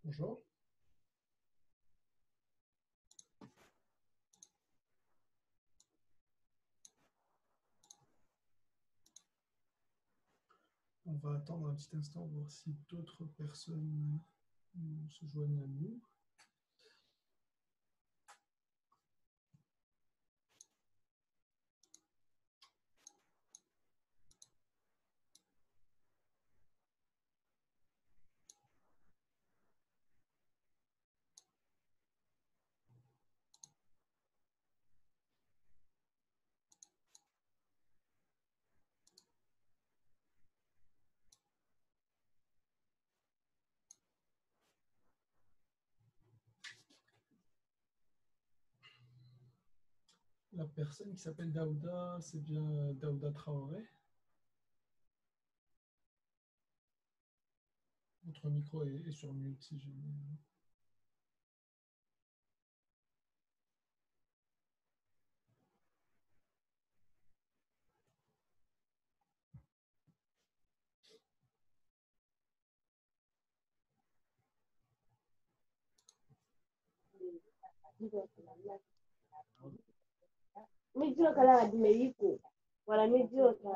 Bonjour. On va attendre un petit instant, voir si d'autres personnes se joignent à nous. La personne qui s'appelle Daouda, c'est bien Daouda Traoré. Votre micro est sur mute si jamais. Mijio kalala dimeiko wala mijio ka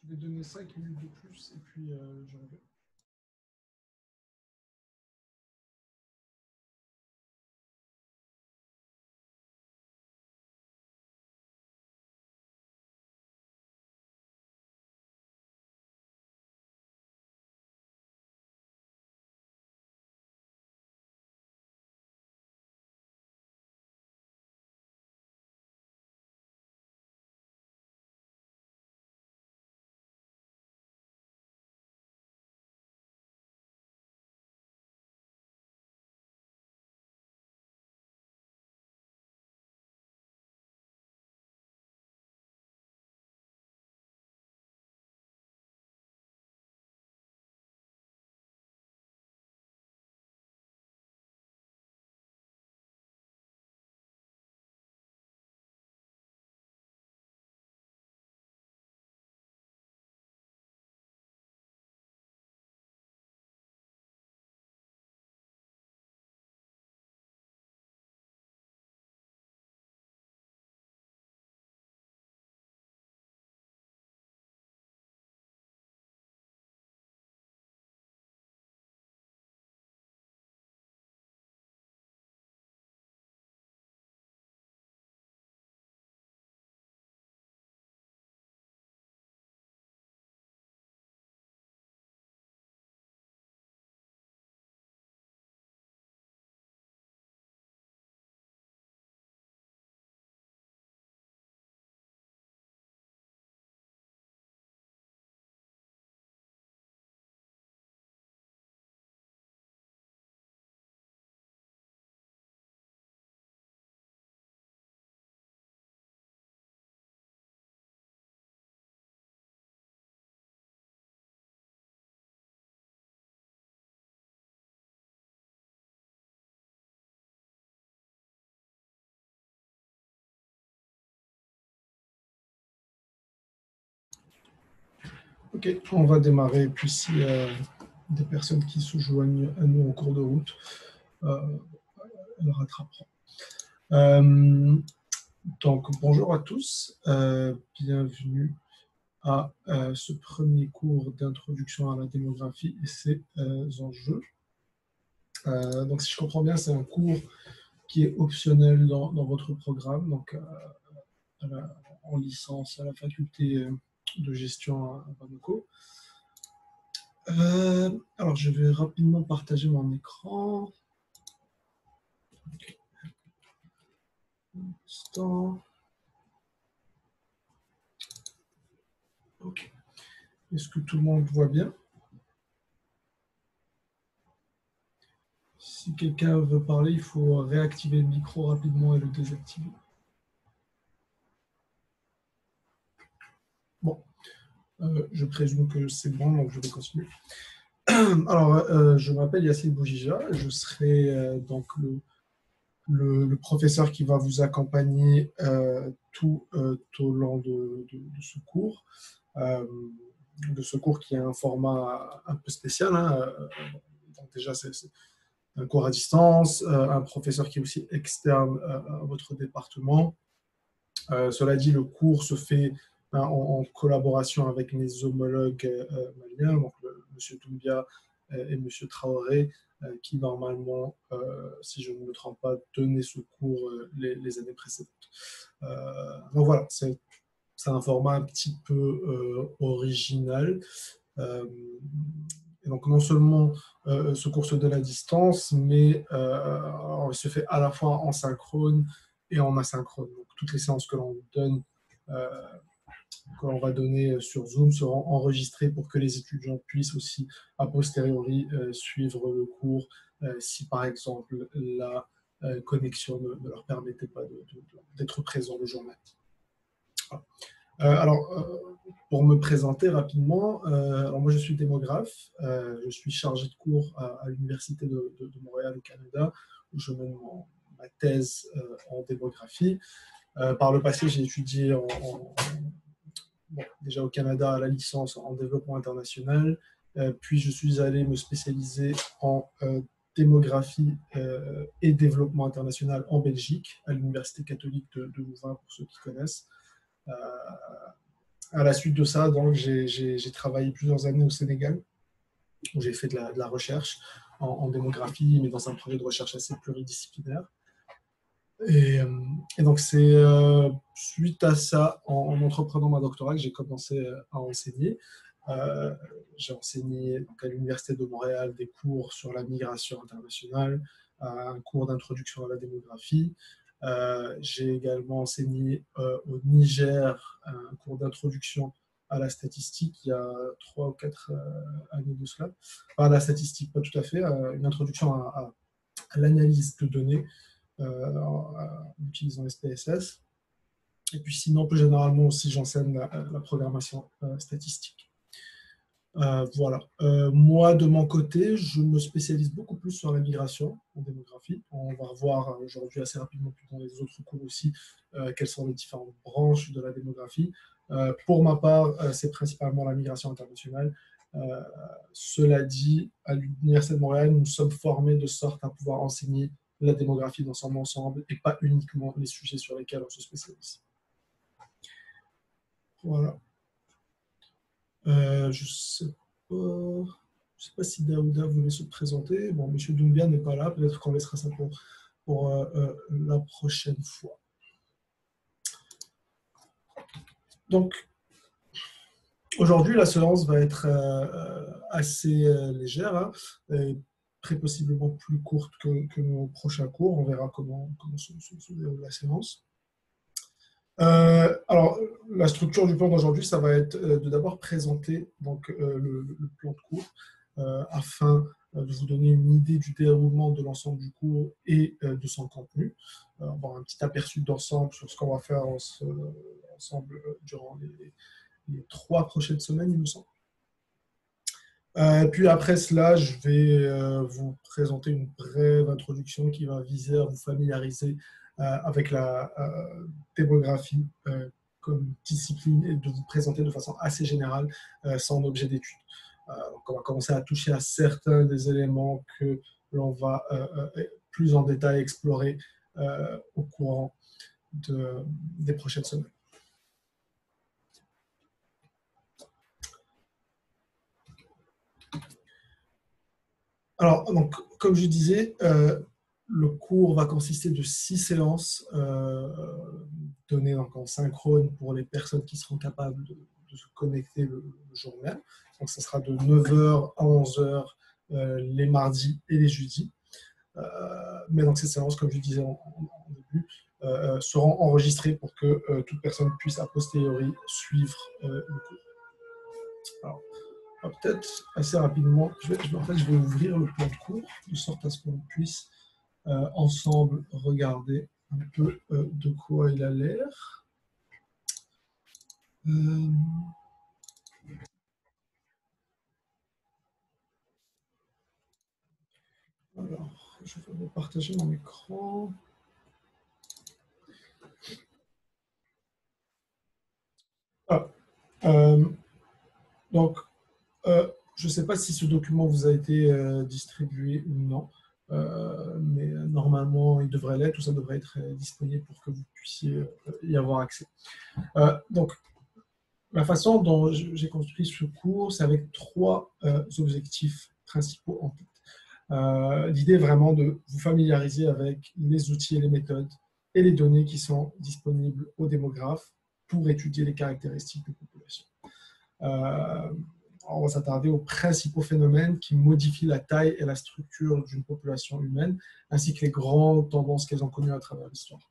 Je vais donner 5 minutes de plus et puis je reviens. Ok, on va démarrer. Puis s'il y a des personnes qui se joignent à nous en cours de route, elles rattraperont. Donc, bonjour à tous. Bienvenue à ce premier cours d'introduction à la démographie et ses enjeux. Donc, si je comprends bien, c'est un cours qui est optionnel dans votre programme, donc en licence à la faculté de gestion à Bamako. Alors, je vais rapidement partager mon écran. Un instant. Ok. Est-ce que tout le monde voit bien? Si quelqu'un veut parler, il faut réactiver le micro rapidement et le désactiver. Bon, je présume que c'est bon, donc je vais continuer. Alors, je m'appelle Yassine Boujija, je serai donc le professeur qui va vous accompagner tout au long de ce cours. De ce cours qui a un format un peu spécial. Hein. Donc déjà, c'est un cours à distance, un professeur qui est aussi externe à votre département. Cela dit, le cours se fait en collaboration avec mes homologues maliens, donc M. Doumbia et M. Traoré, qui normalement, si je ne me trompe pas, tenaient ce cours les années précédentes. Donc voilà, c'est un format un petit peu original. Et donc non seulement ce cours se donne à distance, mais il se fait à la fois en synchrone et en asynchrone. Donc toutes les séances que l'on donne, que l'on va donner sur Zoom seront enregistrées pour que les étudiants puissent aussi a posteriori suivre le cours si par exemple la connexion ne leur permettait pas d'être présent le jour même. Voilà. Pour me présenter rapidement, alors moi je suis démographe, je suis chargé de cours à l'Université de Montréal au Canada, où je mène ma thèse en démographie. Par le passé, j'ai étudié déjà au Canada à la licence en développement international, puis je suis allé me spécialiser en démographie et développement international en Belgique, à l'Université catholique de Louvain, pour ceux qui connaissent. À la suite de ça, donc, j'ai travaillé plusieurs années au Sénégal, où j'ai fait de la recherche en démographie, mais dans un projet de recherche assez pluridisciplinaire. Et donc, c'est suite à ça, en entreprenant ma doctorat, que j'ai commencé à enseigner. J'ai enseigné donc, à l'Université de Montréal des cours sur la migration internationale, un cours d'introduction à la démographie. J'ai également enseigné au Niger un cours d'introduction à la statistique il y a 3 ou 4 années de cela. Enfin, à la statistique, pas tout à fait, une introduction à l'analyse de données en utilisant SPSS. Et puis sinon, plus généralement aussi, j'enseigne la programmation statistique. Voilà. Moi, de mon côté, je me spécialise beaucoup plus sur la migration en démographie. On va revoir aujourd'hui assez rapidement, puis dans les autres cours aussi, quelles sont les différentes branches de la démographie. Pour ma part, c'est principalement la migration internationale. Cela dit, à l'Université de Montréal, nous sommes formés de sorte à pouvoir enseigner la démographie dans son ensemble et pas uniquement les sujets sur lesquels on se spécialise. Voilà. Je ne sais pas si Daouda voulait se présenter. Bon, M. Doumbia n'est pas là. Peut-être qu'on laissera ça pour la prochaine fois. Donc, aujourd'hui, la séance va être assez légère, hein, et très possiblement plus courte que nos prochains cours. On verra comment se déroule la séance. Alors, la structure du plan d'aujourd'hui, ça va être de d'abord présenter donc, le plan de cours afin de vous donner une idée du déroulement de l'ensemble du cours et de son contenu. Avoir un petit aperçu d'ensemble sur ce qu'on va faire ensemble durant les 3 prochaines semaines, il me semble. Puis après cela, je vais vous présenter une brève introduction qui va viser à vous familiariser avec la démographie comme discipline et de vous présenter de façon assez générale son objet d'étude. Donc on va commencer à toucher à certains des éléments que l'on va plus en détail explorer au courant des prochaines semaines. Alors, donc, comme je disais, le cours va consister de 6 séances données donc, en synchrone pour les personnes qui seront capables de se connecter le jour même. Donc, ça sera de 9h à 11h les mardis et les jeudis. Mais donc, ces séances, comme je disais en début, seront enregistrées pour que toute personne puisse a posteriori suivre le cours. Alors, peut-être assez rapidement, en fait, je vais ouvrir le plan de cours de sorte à ce qu'on puisse ensemble regarder un peu de quoi il a l'air. Alors, je vais partager mon écran. Ah, donc, je ne sais pas si ce document vous a été distribué ou non, mais normalement, il devrait l'être, tout ça devrait être disponible pour que vous puissiez y avoir accès. Donc, la façon dont j'ai construit ce cours, c'est avec trois objectifs principaux en tête. L'idée est vraiment de vous familiariser avec les outils et les méthodes et les données qui sont disponibles aux démographes pour étudier les caractéristiques de population. On va s'attarder aux principaux phénomènes qui modifient la taille et la structure d'une population humaine, ainsi que les grandes tendances qu'elles ont connues à travers l'histoire.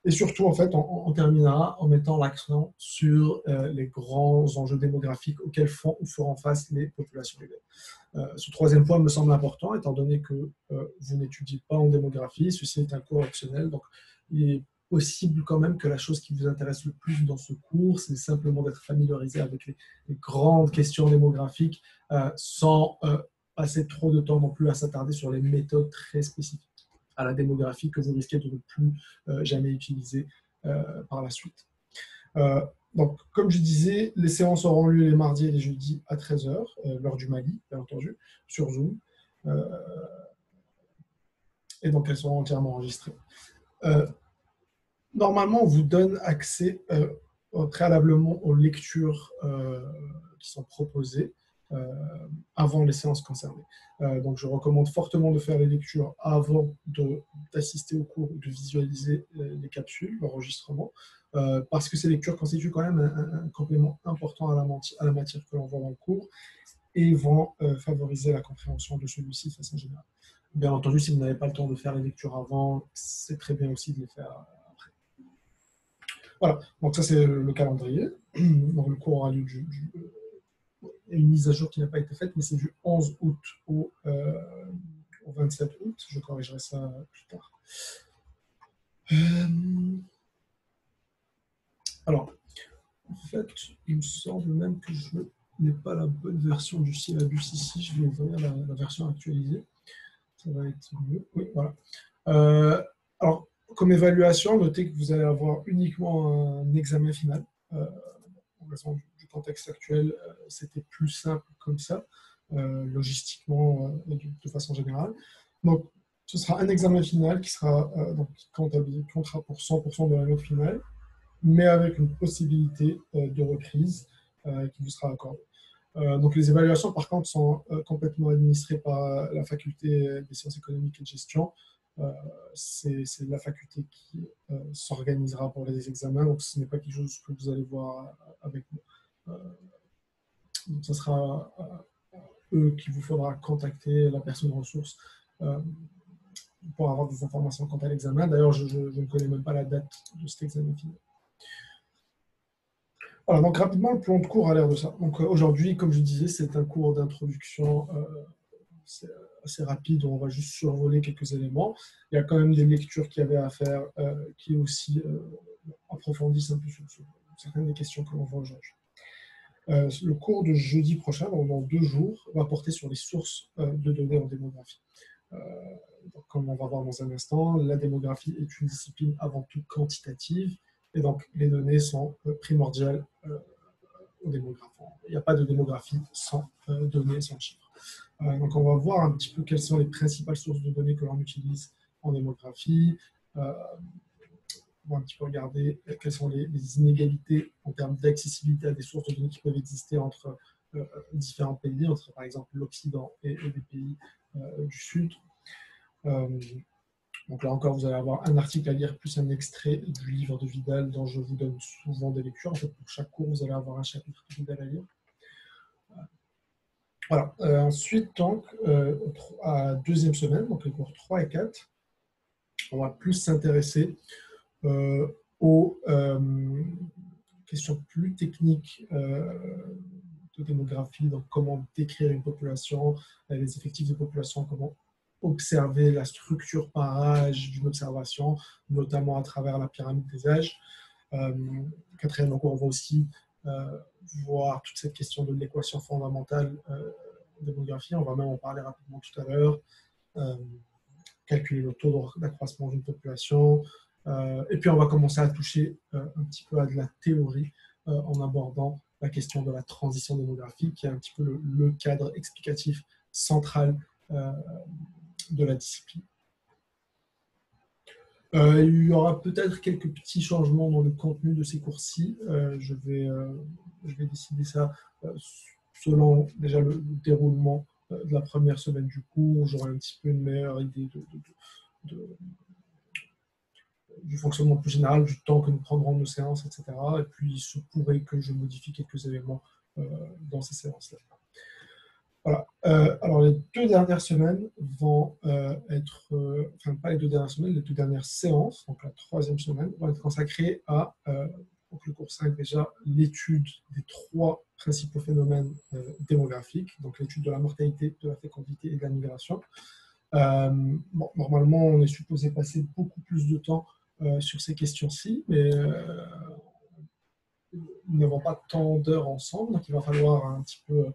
Et surtout, en fait, on terminera en mettant l'accent sur les grands enjeux démographiques auxquels feront face les populations humaines. Ce troisième point me semble important, étant donné que vous n'étudiez pas en démographie, ceci est un cours optionnel, donc il est possible quand même que la chose qui vous intéresse le plus dans ce cours, c'est simplement d'être familiarisé avec les grandes questions démographiques sans passer trop de temps non plus à s'attarder sur les méthodes très spécifiques à la démographie que vous risquez de ne plus jamais utiliser par la suite. Donc, comme je disais, les séances auront lieu les mardis et les jeudis à 13 h, l'heure du Mali, bien entendu, sur Zoom. Et donc, elles seront entièrement enregistrées. Normalement, on vous donne accès préalablement aux lectures qui sont proposées avant les séances concernées. Donc, je recommande fortement de faire les lectures avant d'assister au cours ou de visualiser les capsules, l'enregistrement, parce que ces lectures constituent quand même un complément important à la matière que l'on voit dans le cours et vont favoriser la compréhension de celui-ci de façon générale. Bien entendu, si vous n'avez pas le temps de faire les lectures avant, c'est très bien aussi de les faire après. Voilà, donc ça c'est le calendrier. Donc, le cours aura lieu une mise à jour qui n'a pas été faite, mais c'est du 11 août au 27 août. Je corrigerai ça plus tard. Alors, en fait, il me semble même que je n'ai pas la bonne version du syllabus ici. Je vais ouvrir la version actualisée. Ça va être mieux. Oui, voilà. Alors, comme évaluation, notez que vous allez avoir uniquement un examen final. En raison du contexte actuel, c'était plus simple comme ça, logistiquement et de façon générale. Donc, ce sera un examen final qui sera donc, comptera pour 100% de la note finale, mais avec une possibilité de reprise qui vous sera accordée. Donc, les évaluations, par contre, sont complètement administrées par la faculté des sciences économiques et de gestion. C'est la faculté qui s'organisera pour les examens, donc ce n'est pas quelque chose que vous allez voir avec nous. Donc, ce sera eux qu'il vous faudra contacter, la personne ressource, pour avoir des informations quant à l'examen. D'ailleurs, je ne connais même pas la date de cet examen final. Voilà, donc rapidement, le plan de cours a l'air de ça. Donc aujourd'hui, comme je disais, c'est un cours d'introduction assez rapide, on va juste survoler quelques éléments. Il y a quand même des lectures qu'il y avait à faire qui aussi approfondissent un peu sur certaines des questions que l'on voit aujourd'hui. Le cours de jeudi prochain, donc dans 2 jours, va porter sur les sources de données en démographie. Donc, comme on va voir dans un instant, la démographie est une discipline avant tout quantitative, et donc les données sont primordiales aux démographes. Il n'y a pas de démographie sans données, sans chiffres. Donc on va voir un petit peu quelles sont les principales sources de données que l'on utilise en démographie. On va un petit peu regarder quelles sont les inégalités en termes d'accessibilité à des sources de données qui peuvent exister entre différents pays, entre par exemple l'Occident et des pays du Sud. Donc là encore, vous allez avoir un article à lire plus un extrait du livre de Vidal dont je vous donne souvent des lectures. En fait, pour chaque cours, vous allez avoir un chapitre de Vidal à lire. Voilà. Ensuite, donc, à deuxième semaine, donc les cours 3 et 4, on va plus s'intéresser aux questions plus techniques de démographie, donc comment décrire une population, les effectifs de population, comment observer la structure par âge d'une observation, notamment à travers la pyramide des âges. Quatrième cours, on va aussi voir toute cette question de l'équation fondamentale en démographie. On va même en parler rapidement tout à l'heure. Calculer le taux d'accroissement d'une population. Et puis, on va commencer à toucher un petit peu à de la théorie en abordant la question de la transition démographique, qui est un petit peu le cadre explicatif central de la discipline. Il y aura peut-être quelques petits changements dans le contenu de ces cours-ci. Je vais décider ça selon déjà le déroulement de la première semaine du cours. J'aurai un petit peu une meilleure idée du fonctionnement plus général, du temps que nous prendrons nos séances, etc. Et puis, il se pourrait que je modifie quelques éléments dans ces séances-là. Voilà. Alors, les 2 dernières semaines vont être, enfin, pas les 2 dernières semaines, les 2 dernières séances, donc la 3e semaine, vont être consacrées à, donc le cours 5 déjà, l'étude des 3 principaux phénomènes démographiques, donc l'étude de la mortalité, de la fécondité et de la migration. Bon, normalement, on est supposé passer beaucoup plus de temps sur ces questions-ci, mais nous n'avons pas tant d'heures ensemble, donc il va falloir un petit peu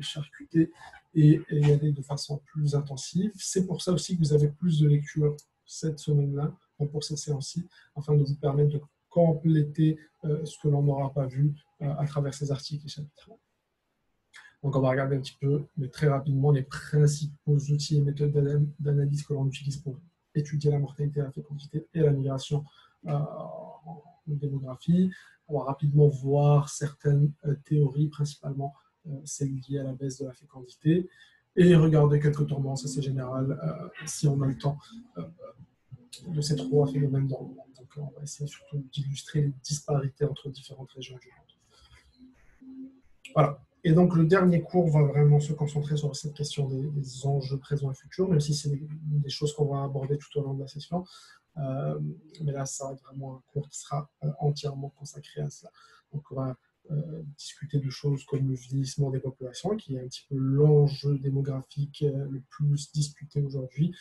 charcuter et y aller de façon plus intensive. C'est pour ça aussi que vous avez plus de lectures cette semaine-là, pour cette séance-ci, afin de vous permettre de compléter ce que l'on n'aura pas vu à travers ces articles et chapitres. Donc on va regarder un petit peu, mais très rapidement, les principaux outils et méthodes d'analyse que l'on utilise pour étudier la mortalité, la fécondité et la migration en démographie. On va rapidement voir certaines théories, principalement celles liées à la baisse de la fécondité, et regarder quelques tendances assez générales, si on a le temps, de ces 3 phénomènes dans le monde. Donc on va essayer surtout d'illustrer les disparités entre différentes régions du monde. Voilà. Et donc, le dernier cours va vraiment se concentrer sur cette question des enjeux présents et futurs, même si c'est des choses qu'on va aborder tout au long de la session. Mais là, ça va être vraiment un cours qui sera entièrement consacré à cela. Donc, on va discuter de choses comme le vieillissement des populations, qui est un petit peu l'enjeu démographique le plus discuté aujourd'hui,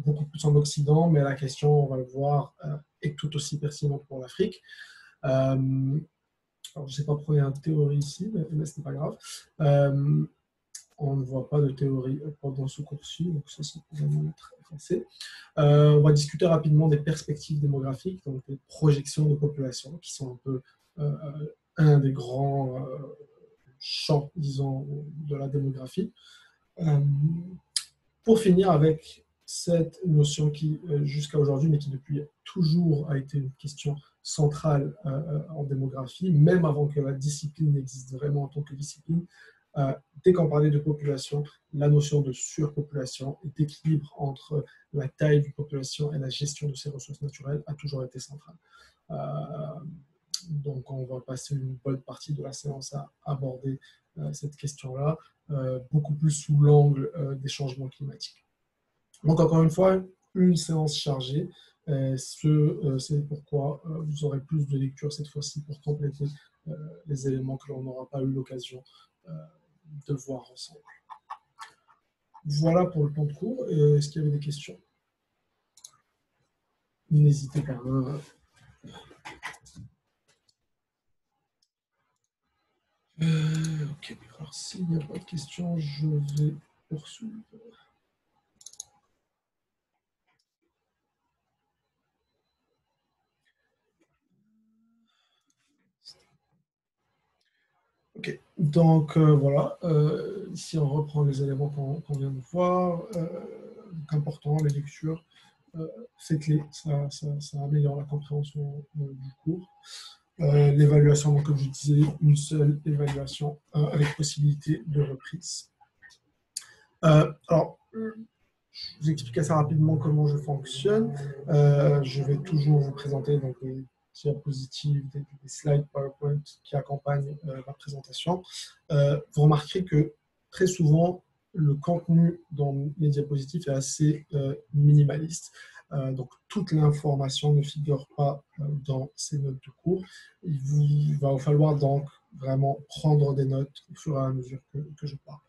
beaucoup plus en Occident, mais la question, on va le voir, est tout aussi pertinente pour l'Afrique. Alors, je ne sais pas pourquoi il y a une théorie ici, mais ce n'est pas grave. On ne voit pas de théorie pendant ce cours-ci, donc ça peut vraiment être effacé. On va discuter rapidement des perspectives démographiques, donc des projections de population, qui sont un peu un des grands champs, disons, de la démographie. Pour finir avec cette notion qui, jusqu'à aujourd'hui, mais qui depuis toujours a été une question centrale en démographie, même avant que la discipline n'existe vraiment en tant que discipline. Dès qu'on parlait de population, la notion de surpopulation et d'équilibre entre la taille d'une population et la gestion de ses ressources naturelles a toujours été centrale. Donc, on va passer une bonne partie de la séance à aborder cette question-là, beaucoup plus sous l'angle des changements climatiques. Donc, encore une fois, une séance chargée. C'est pourquoi vous aurez plus de lecture cette fois-ci pour compléter les éléments que l'on n'aura pas eu l'occasion de voir ensemble. Voilà pour le plan de cours. Est-ce qu'il y avait des questions? N'hésitez pas. Ok, alors s'il n'y a pas de questions, je vais poursuivre. Ok, donc voilà, ici on reprend les éléments qu'on vient de voir. Donc important, les lectures, faites-les, ça améliore la compréhension du cours. L'évaluation, donc comme je disais, une seule évaluation avec possibilité de reprise. Alors, je vous explique assez rapidement comment je fonctionne. Je vais toujours vous présenter donc, les diapositives, des slides PowerPoint qui accompagnent ma présentation. Vous remarquerez que très souvent, le contenu dans les diapositives est assez minimaliste. Donc, toute l'information ne figure pas dans ces notes de cours. Il va falloir donc vraiment prendre des notes au fur et à mesure que je parle.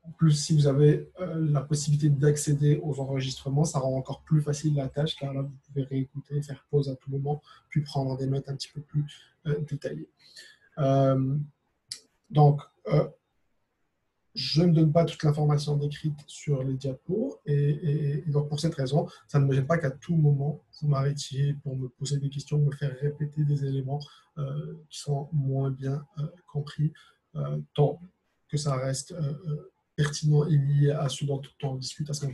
En plus, si vous avez la possibilité d'accéder aux enregistrements, ça rend encore plus facile la tâche, car là, vous pouvez réécouter, faire pause à tout moment, puis prendre des notes un petit peu plus détaillées. Donc, je ne donne pas toute l'information décrite sur les diapos, et donc pour cette raison, ça ne me gêne pas qu'à tout moment, vous m'arrêtiez pour me poser des questions, me faire répéter des éléments qui sont moins bien compris, tant que ça reste pertinent et lié à ce dont on discute à ce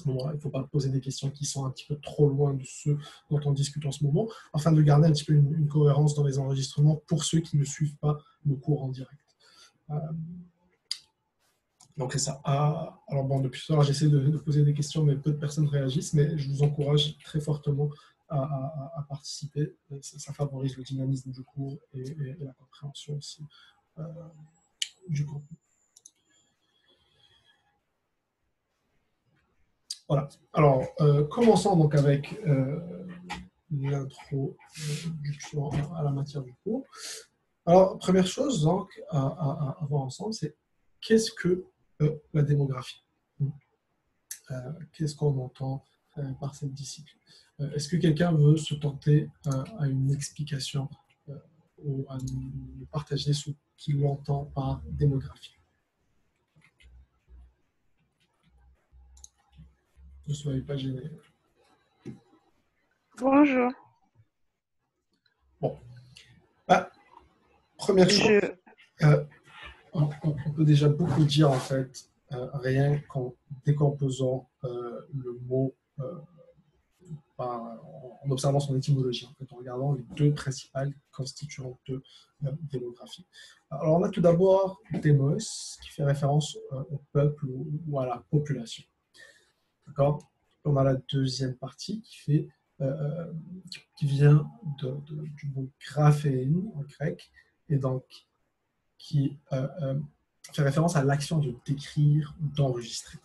moment-là. Il ne faut pas poser des questions qui sont un petit peu trop loin de ce dont on discute en ce moment, afin de garder un petit peu une cohérence dans les enregistrements pour ceux qui ne suivent pas le cours en direct. Donc c'est ça. Alors bon, depuis tout à l'heure, j'essaie de poser des questions, mais peu de personnes réagissent, mais je vous encourage très fortement à participer. Ça favorise le dynamisme du cours et la compréhension aussi du contenu. Voilà. Alors, commençons donc avec l'introduction à la matière du cours. Alors, première chose donc, à voir ensemble, c'est qu'est-ce que la démographie? Qu'est-ce qu'on entend par cette discipline? Est-ce que quelqu'un veut se tenter à une explication ou à nous partager ce qu'il entend par démographie? Ne soyez pas gênés. Bonjour. Bon. Première chose, on peut déjà beaucoup dire en fait, rien qu'en décomposant le mot en observant son étymologie, en fait, en regardant les deux principales constituantes de démographie. Alors, on a tout d'abord démos, qui fait référence au peuple ou à la population. D'accord? On a la deuxième partie qui vient du mot graphéin en grec, et donc qui fait référence à l'action de décrire ou d'enregistrer.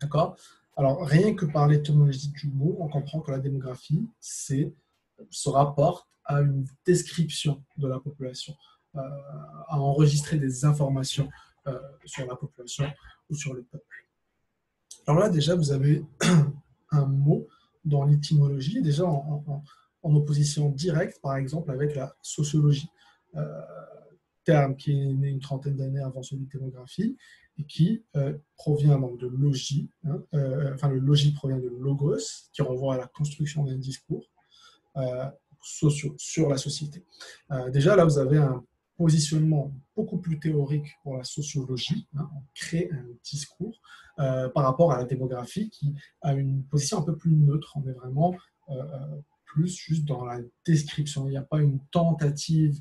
D'accord? Alors, rien que par l'étymologie du mot, on comprend que la démographie se rapporte à une description de la population, à enregistrer des informations sur la population ou sur le peuple. Alors là, déjà, vous avez un mot dans l'étymologie, déjà en opposition directe, par exemple, avec la sociologie, terme qui est né une trentaine d'années avant celui de démographie, et qui provient donc de logis, le logis provient de logos, qui renvoie à la construction d'un discours social sur la société. Déjà, là, vous avez un positionnement beaucoup plus théorique pour la sociologie, on crée un discours par rapport à la démographie qui a une position un peu plus neutre, on est vraiment plus juste dans la description, il n'y a pas une tentative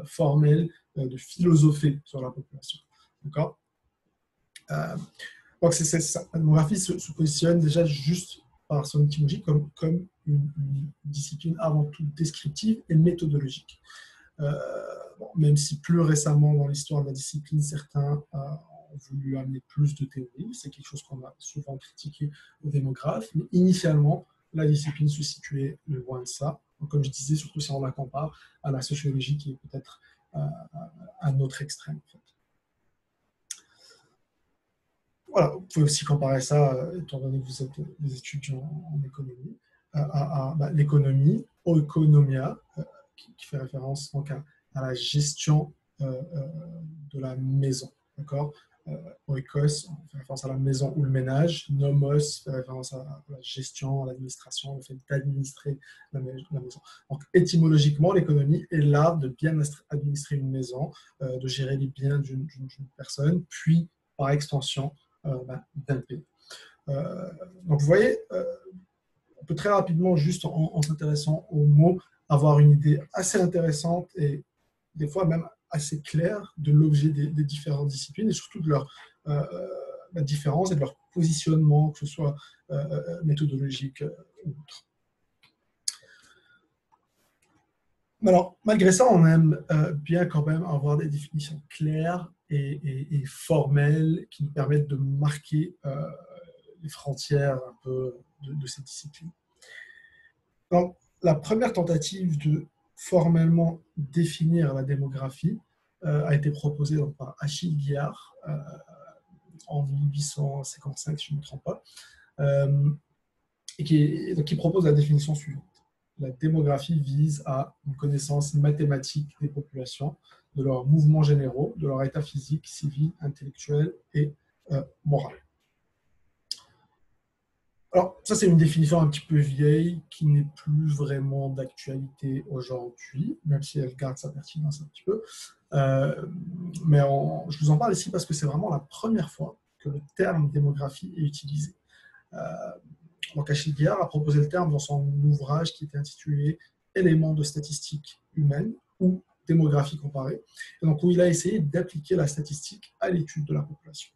formelle de philosopher sur la population. D'accord? Donc, c'est ça. La démographie se positionne déjà juste par son étymologie comme une discipline avant tout descriptive et méthodologique. Même si plus récemment dans l'histoire de la discipline, certains ont voulu amener plus de théorie, c'est quelque chose qu'on a souvent critiqué aux démographes, mais initialement, la discipline se situait loin de ça. Donc, comme je disais, surtout si on la compare à la sociologie qui est peut-être un autre extrême. En fait. Voilà, vous pouvez aussi comparer ça, étant donné que vous êtes des étudiants en économie, à l'économie, oikonomia, qui fait référence donc à la gestion de la maison. D'accord? Oikos, on fait référence à la maison ou le ménage. Nomos fait référence à la gestion, à l'administration, le fait d'administrer la maison. Donc, étymologiquement, l'économie est l'art de bien administrer une maison, de gérer les biens d'une personne, puis, par extension, d'un pays. Donc, vous voyez, on peut très rapidement, juste en s'intéressant aux mots, avoir une idée assez intéressante et des fois même assez claire de l'objet des différentes disciplines et surtout de leur différence et de leur positionnement, que ce soit méthodologique ou autre. Alors, malgré ça, on aime bien quand même avoir des définitions claires et formelles qui nous permettent de marquer les frontières un peu de cette discipline. Donc, la première tentative de formellement définir la démographie a été proposée donc, par Achille Guillard en 1855, si je ne me trompe pas, et qui propose la définition suivante. La démographie vise à une connaissance mathématique des populations, de leurs mouvements généraux, de leur état physique, civil, intellectuel et moral. Alors, ça, c'est une définition un petit peu vieille qui n'est plus vraiment d'actualité aujourd'hui, même si elle garde sa pertinence un petit peu. Mais je vous en parle ici parce que c'est vraiment la première fois que le terme démographie est utilisé. Donc, Achille Guillard a proposé le terme dans son ouvrage qui était intitulé Éléments de statistique humaine ou démographie comparée, et donc où il a essayé d'appliquer la statistique à l'étude de la population.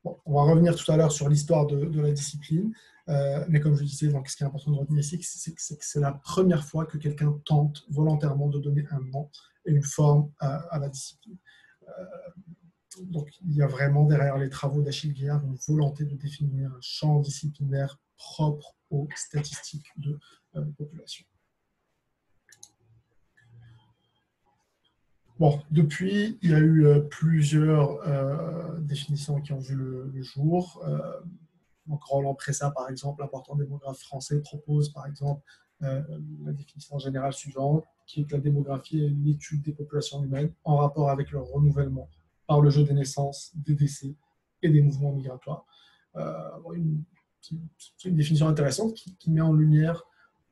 Bon, on va revenir tout à l'heure sur l'histoire de la discipline, mais comme je disais, donc, ce qui est important de retenir ici, c'est que c'est la première fois que quelqu'un tente volontairement de donner un nom et une forme à la discipline. Donc, il y a vraiment derrière les travaux d'Achille Guillard une volonté de définir un champ disciplinaire propre aux statistiques de population. Bon, depuis, il y a eu plusieurs définitions qui ont vu le jour. Donc, Roland Pressa, par exemple, l'important démographe français, propose, par exemple, la définition générale suivante, qui est que la démographie est l'étude des populations humaines en rapport avec leur renouvellement par le jeu des naissances, des décès et des mouvements migratoires. C'est une définition intéressante qui met en lumière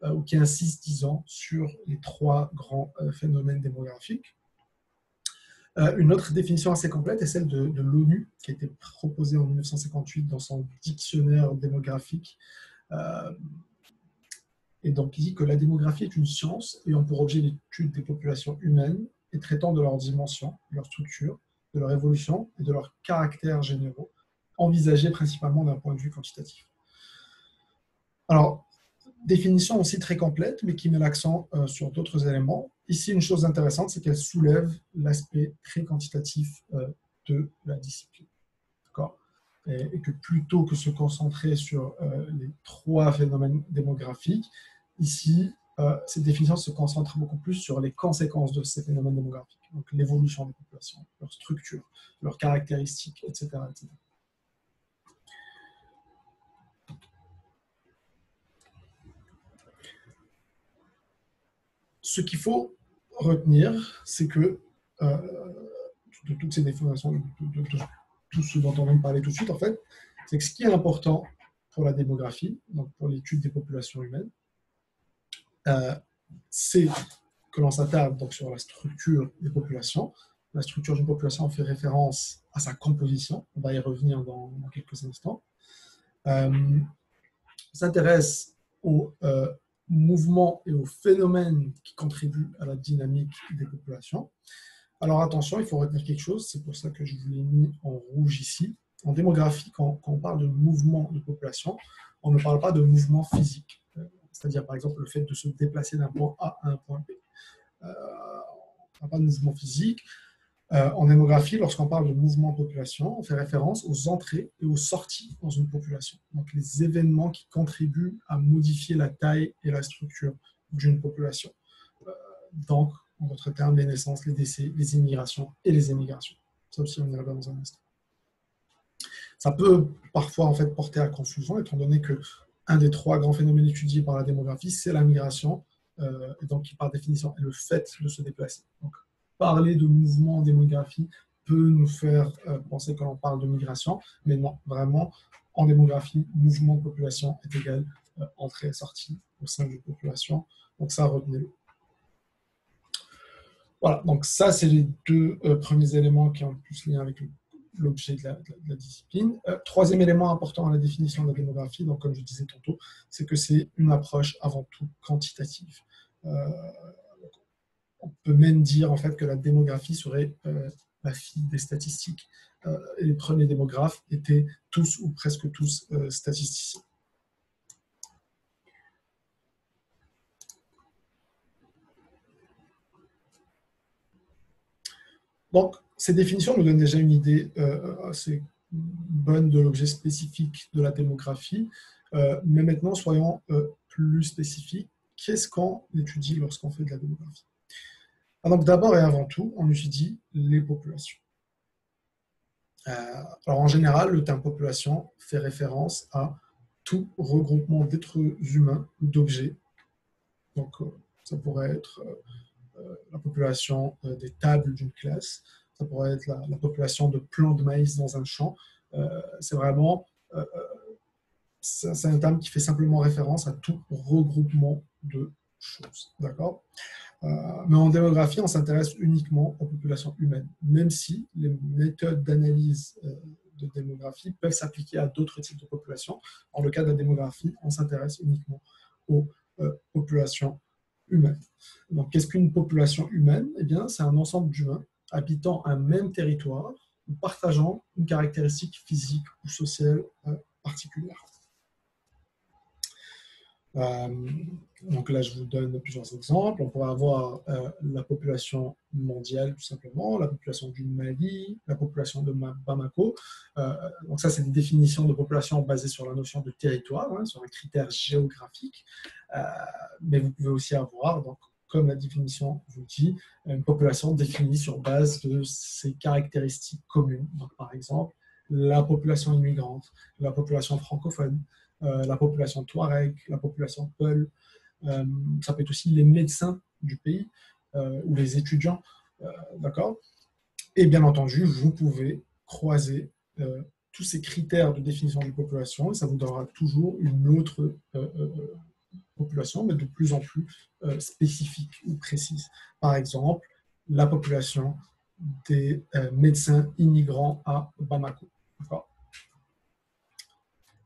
ou qui insiste, disons, sur les trois grands phénomènes démographiques. Une autre définition assez complète est celle de l'ONU, qui a été proposée en 1958 dans son dictionnaire démographique. Et donc, il dit que la démographie est une science ayant pour objet l'étude des populations humaines et traitant de leurs dimensions, de leur structure, de leur évolution et de leurs caractères généraux, envisagés principalement d'un point de vue quantitatif. Alors, définition aussi très complète, mais qui met l'accent sur d'autres éléments. Ici, une chose intéressante, c'est qu'elle soulève l'aspect très quantitatif de la discipline. D'accord ? Et que plutôt que se concentrer sur les trois phénomènes démographiques, ici, cette définition se concentre beaucoup plus sur les conséquences de ces phénomènes démographiques, donc l'évolution des populations, leur structure, leurs caractéristiques, etc., etc. Ce qu'il faut retenir, c'est que de toutes ces définitions, de tout ce dont on vient de parler tout de suite, en fait, c'est que ce qui est important pour la démographie, donc pour l'étude des populations humaines, c'est que l'on s'attarde donc sur la structure des populations. La structure d'une population fait référence à sa composition. On va y revenir dans quelques instants. S'intéresse aux mouvements et aux phénomènes qui contribuent à la dynamique des populations. Alors attention, il faut retenir quelque chose, c'est pour ça que je vous l'ai mis en rouge ici. En démographie, quand on parle de mouvement de population, on ne parle pas de mouvement physique, c'est-à-dire par exemple le fait de se déplacer d'un point A à un point B. On ne parle pas de mouvement physique. En démographie, lorsqu'on parle de mouvement de population, on fait référence aux entrées et aux sorties dans une population. Donc les événements qui contribuent à modifier la taille et la structure d'une population. Donc, en d'autres termes, les naissances, les décès, les immigrations et les émigrations. Ça aussi, on y reviendra dans un instant. Ça peut parfois en fait porter à confusion, étant donné que un des trois grands phénomènes étudiés par la démographie, c'est la migration, et donc qui par définition est le fait de se déplacer. Donc, parler de mouvement en démographie peut nous faire penser que l'on parle de migration, mais non, vraiment, en démographie, mouvement de population est égal entrée et sortie au sein d'une population. Donc ça, retenez-le. Voilà, donc ça, c'est les deux premiers éléments qui ont le plus lien avec l'objet de la discipline. Troisième élément important dans la définition de la démographie, donc comme je disais tantôt, c'est que c'est une approche avant tout quantitative. On peut même dire en fait que la démographie serait la fille des statistiques. Et les premiers démographes étaient tous ou presque tous statisticiens. Donc, ces définitions nous donnent déjà une idée assez bonne de l'objet spécifique de la démographie. Mais maintenant, soyons plus spécifiques. Qu'est-ce qu'on étudie lorsqu'on fait de la démographie? Donc, d'abord et avant tout, on étudie les populations. Alors, en général, le terme population fait référence à tout regroupement d'êtres humains ou d'objets. Donc, ça pourrait être la population des tables d'une classe, ça pourrait être la population de plants de maïs dans un champ. C'est vraiment, c'est un terme qui fait simplement référence à tout regroupement de choses. D'accord? Mais en démographie, on s'intéresse uniquement aux populations humaines, même si les méthodes d'analyse de démographie peuvent s'appliquer à d'autres types de populations. Dans le cas de la démographie, on s'intéresse uniquement aux populations humaines. Donc, qu'est-ce qu'une population humaine? Eh bien, c'est un ensemble d'humains habitant un même territoire ou partageant une caractéristique physique ou sociale particulière. Donc là, je vous donne plusieurs exemples. On pourrait avoir la population mondiale, tout simplement, la population du Mali, la population de Bamako. Donc ça, c'est des définitions de population basées sur la notion de territoire, hein, sur un critère géographique. Mais vous pouvez aussi avoir, donc, comme la définition vous dit, une population définie sur base de ses caractéristiques communes. Donc, par exemple, la population immigrante, la population francophone, la population touareg, la population peul, ça peut être aussi les médecins du pays ou les étudiants, d'accord? Et bien entendu, vous pouvez croiser tous ces critères de définition d'une population et ça vous donnera toujours une autre population, mais de plus en plus spécifique ou précise. Par exemple, la population des médecins immigrants à Bamako. D'accord?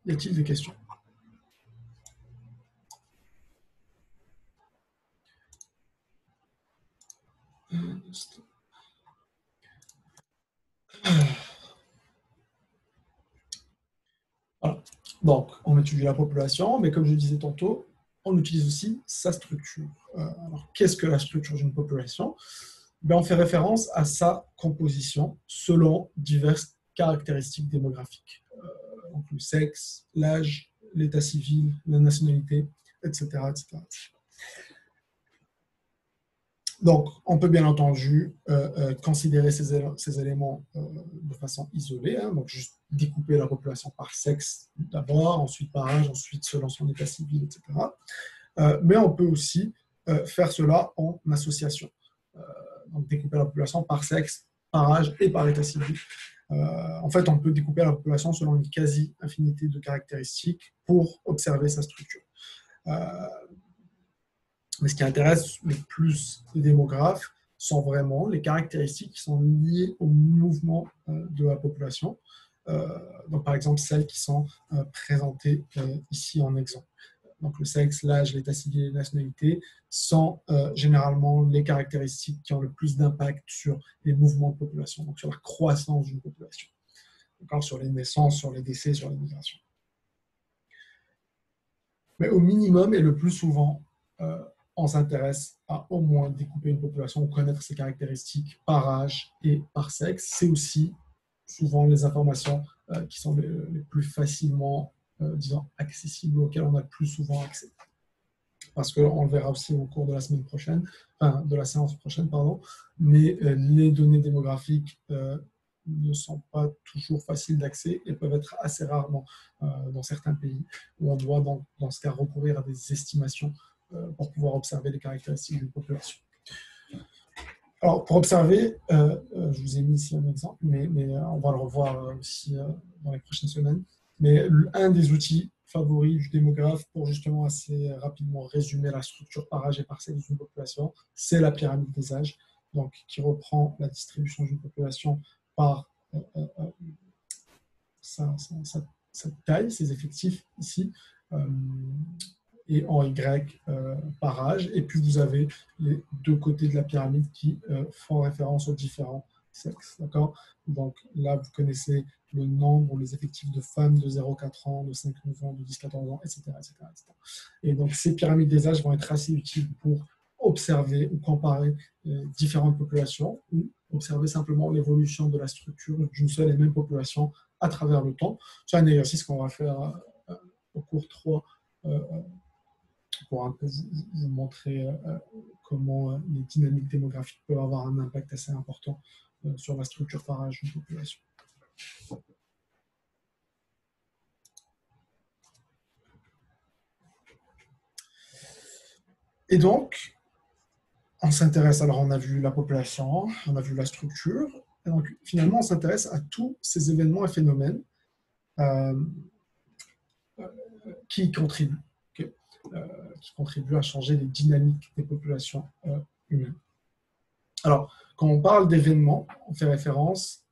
Y a-t-il des questions? Voilà. Donc, on étudie la population, mais comme je disais tantôt, on utilise aussi sa structure. Alors, qu'est-ce que la structure d'une population? Ben, on fait référence à sa composition selon diverses caractéristiques démographiques. Donc, le sexe, l'âge, l'état civil, la nationalité, etc., etc. Donc, on peut bien entendu considérer ces éléments de façon isolée, hein, donc juste découper la population par sexe d'abord, ensuite par âge, ensuite selon son état civil, etc. Mais on peut aussi faire cela en association, donc découper la population par sexe, par âge et par état civil. En fait, on peut découper la population selon une quasi-infinité de caractéristiques pour observer sa structure. Mais ce qui intéresse le plus les démographes sont vraiment les caractéristiques qui sont liées au mouvement de la population. Donc, par exemple, celles qui sont présentées ici en exemple. Donc, le sexe, l'âge, l'état civil et la nationalité sont généralement les caractéristiques qui ont le plus d'impact sur les mouvements de population, donc sur la croissance d'une population. D'accord, sur les naissances, sur les décès, sur les migrations. Mais au minimum et le plus souvent, on s'intéresse à au moins découper une population, connaître ses caractéristiques par âge et par sexe. C'est aussi souvent les informations qui sont les plus facilement, disons, accessibles, auxquelles on a le plus souvent accès. Parce qu'on le verra aussi au cours de la semaine prochaine, enfin de la séance prochaine, pardon, mais les données démographiques ne sont pas toujours faciles d'accès et peuvent être assez rarement dans certains pays où on doit dans ce cas recourir à des estimations pour pouvoir observer les caractéristiques d'une population. Alors, pour observer, je vous ai mis ici un exemple, mais on va le revoir aussi dans les prochaines semaines. Mais un des outils favoris du démographe pour justement assez rapidement résumer la structure par âge et par sexe d'une population, c'est la pyramide des âges, donc qui reprend la distribution d'une population par sa taille, ses effectifs ici, et en Y par âge. Et puis vous avez les deux côtés de la pyramide qui font référence aux différents sexes. D'accord? Donc là, vous connaissez le nombre, les effectifs de femmes de 0,4 ans, de 5-9 ans, de 10-14 ans, etc., etc., etc. Et donc ces pyramides des âges vont être assez utiles pour observer ou comparer différentes populations ou observer simplement l'évolution de la structure d'une seule et même population à travers le temps. C'est un exercice qu'on va faire au cours 3 pour un peu vous montrer comment les dynamiques démographiques peuvent avoir un impact assez important sur la structure par âge d'une population. Et donc, on s'intéresse, alors on a vu la population, on a vu la structure, et donc finalement on s'intéresse à tous ces événements et phénomènes qui contribuent à changer les dynamiques des populations humaines. Alors, quand on parle d'événements, on fait référence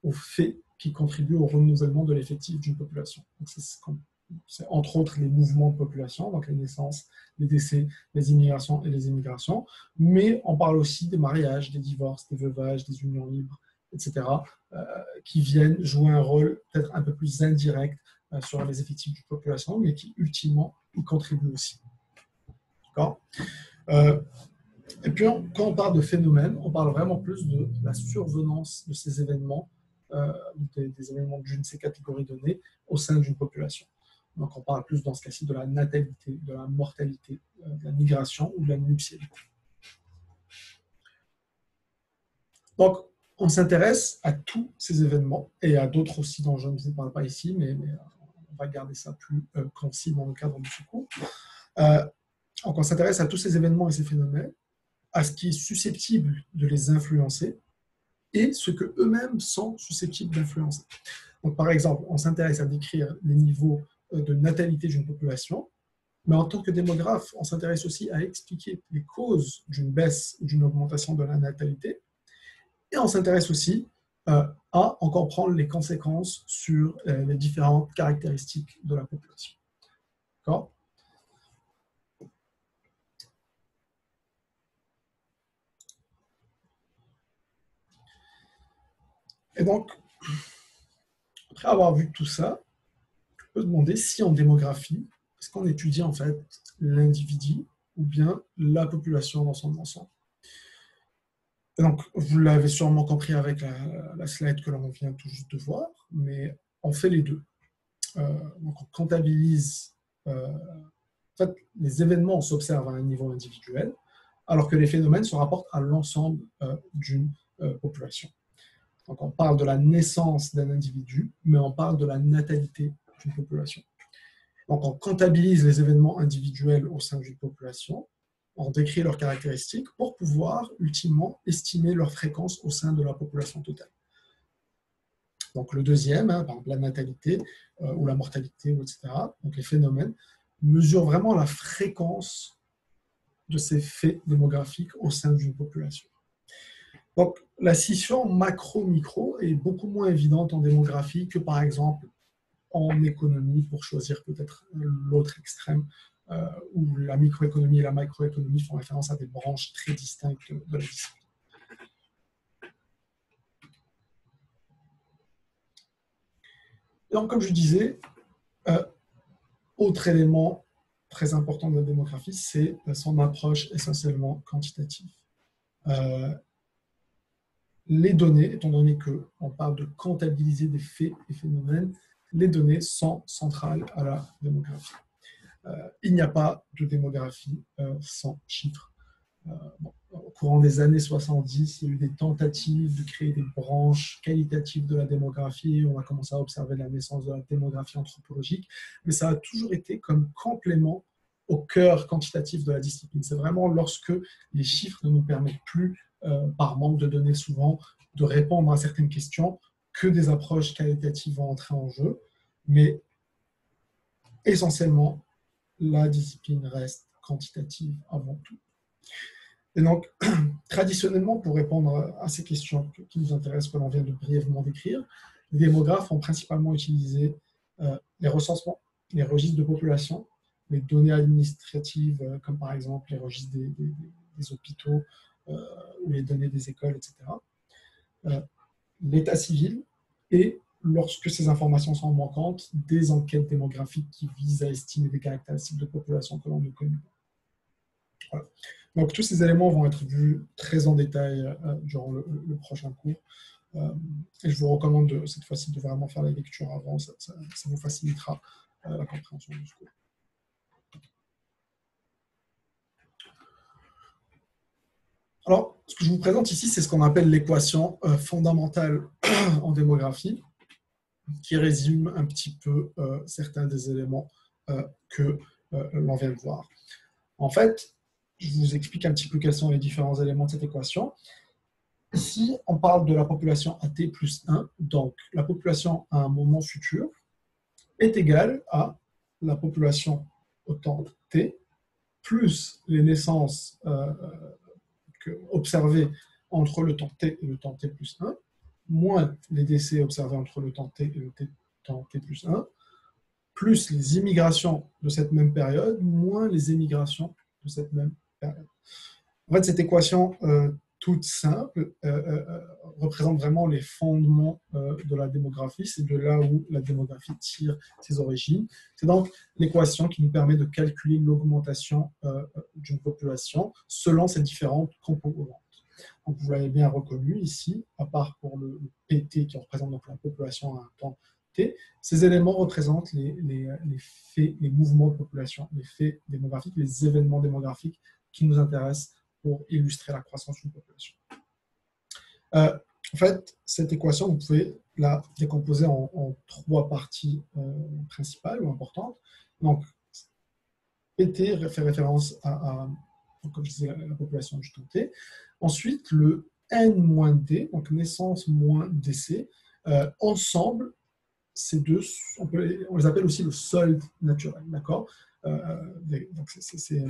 aux faits qui contribuent au renouvellement de l'effectif d'une population. C'est entre autres les mouvements de population, donc les naissances, les décès, les immigrations et les émigrations, mais on parle aussi des mariages, des divorces, des veuvages, des unions libres, etc., qui viennent jouer un rôle peut-être un peu plus indirect sur les effectifs d'une population, mais qui ultimement y contribuent aussi. D'accord ? Et puis, quand on parle de phénomènes, on parle vraiment plus de la survenance de ces événements, des événements d'une de ces catégories données au sein d'une population. Donc, on parle plus dans ce cas-ci de la natalité, de la mortalité, de la migration ou de la nuptialité. Donc, on s'intéresse à tous ces événements et à d'autres aussi dont je ne vous parle pas ici, mais on va garder ça plus concis dans le cadre de ce cours. Donc, on s'intéresse à tous ces événements et ces phénomènes, à ce qui est susceptible de les influencer et ce qu'eux-mêmes sont susceptibles d'influencer. Donc, par exemple, on s'intéresse à décrire les niveaux de natalité d'une population, mais en tant que démographe, on s'intéresse aussi à expliquer les causes d'une baisse ou d'une augmentation de la natalité, et on s'intéresse aussi à en comprendre les conséquences sur les différentes caractéristiques de la population. D'accord ? Et donc, après avoir vu tout ça, on peut demander si en démographie, est-ce qu'on étudie en fait l'individu ou bien la population dans son ensemble. Et donc, vous l'avez sûrement compris avec la slide que l'on vient tout juste de voir, mais on fait les deux. Donc, on comptabilise, en fait, les événements s'observent à un niveau individuel, alors que les phénomènes se rapportent à l'ensemble d'une population. Donc, on parle de la naissance d'un individu, mais on parle de la natalité d'une population. Donc, on comptabilise les événements individuels au sein d'une population, on décrit leurs caractéristiques pour pouvoir ultimement estimer leur fréquence au sein de la population totale. Donc, le deuxième, par exemple, la natalité ou la mortalité, etc., donc les phénomènes, mesurent vraiment la fréquence de ces faits démographiques au sein d'une population. Donc, la scission macro-micro est beaucoup moins évidente en démographie que, par exemple, en économie, pour choisir peut-être l'autre extrême, où la microéconomie et la macroéconomie font référence à des branches très distinctes de la discipline. Donc, comme je disais, autre élément très important de la démographie, c'est son approche essentiellement quantitative. Les données, étant donné qu'on parle de comptabiliser des faits et phénomènes, les données sont centrales à la démographie. Il n'y a pas de démographie sans chiffres. Au courant des années 70, il y a eu des tentatives de créer des branches qualitatives de la démographie. On a commencé à observer la naissance de la démographie anthropologique, mais ça a toujours été comme complément au cœur quantitatif de la discipline. C'est vraiment lorsque les chiffres ne nous permettent plus, par manque de données souvent, de répondre à certaines questions, que des approches qualitatives vont entrer en jeu. Mais essentiellement, la discipline reste quantitative avant tout. Et donc, traditionnellement, pour répondre à ces questions qui nous intéressent, que l'on vient de brièvement décrire, les démographes ont principalement utilisé les recensements, les registres de population, les données administratives, comme par exemple les registres des hôpitaux ou les données des écoles, etc. L'état civil et, lorsque ces informations sont manquantes, des enquêtes démographiques qui visent à estimer des caractéristiques de population que l'on ne connaît pas. Voilà. Donc, tous ces éléments vont être vus très en détail durant le prochain cours. Et je vous recommande cette fois-ci de vraiment faire la lecture avant, ça vous facilitera la compréhension du cours. Alors, ce que je vous présente ici, c'est ce qu'on appelle l'équation fondamentale en démographie, qui résume un petit peu certains des éléments que l'on vient de voir. En fait, je vous explique un petit peu quels sont les différents éléments de cette équation. Ici, on parle de la population à t plus 1, donc la population à un moment futur est égale à la population au temps t, plus les naissances observées entre le temps t et le temps t plus 1, moins les décès observés entre le temps t et le temps t plus 1, plus les immigrations de cette même période, moins les émigrations de cette même période. En fait, cette équation toute simple représente vraiment les fondements de la démographie. C'est de là où la démographie tire ses origines. C'est donc l'équation qui nous permet de calculer l'augmentation d'une population selon ses différentes composantes. Donc, vous l'avez bien reconnu ici, à part pour le PT qui représente donc la population à un temps T, ces éléments représentent les faits, les mouvements de population, les faits démographiques, les événements démographiques qui nous intéressent pour illustrer la croissance d'une population. En fait, cette équation, vous pouvez la décomposer en trois parties principales ou importantes. Donc, PT fait référence à comme je disais, la population du temps T. Ensuite, le N-D, donc naissance moins décès, ensemble, ces deux, on les appelle aussi le solde naturel, d'accord? Donc, c'est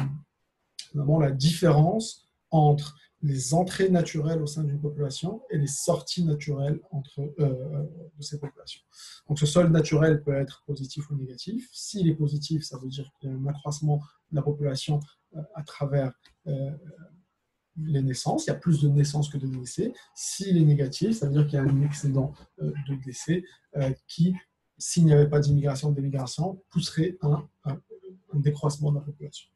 vraiment la différence entre les entrées naturelles au sein d'une population et les sorties naturelles de ces populations. Donc ce solde naturel peut être positif ou négatif. S'il est positif, ça veut dire qu'il y a un accroissement de la population à travers les naissances. Il y a plus de naissances que de décès. S'il est négatif, ça veut dire qu'il y a un excédent de décès qui, s'il n'y avait pas d'immigration ou d'émigration, pousserait un décroissement de la population.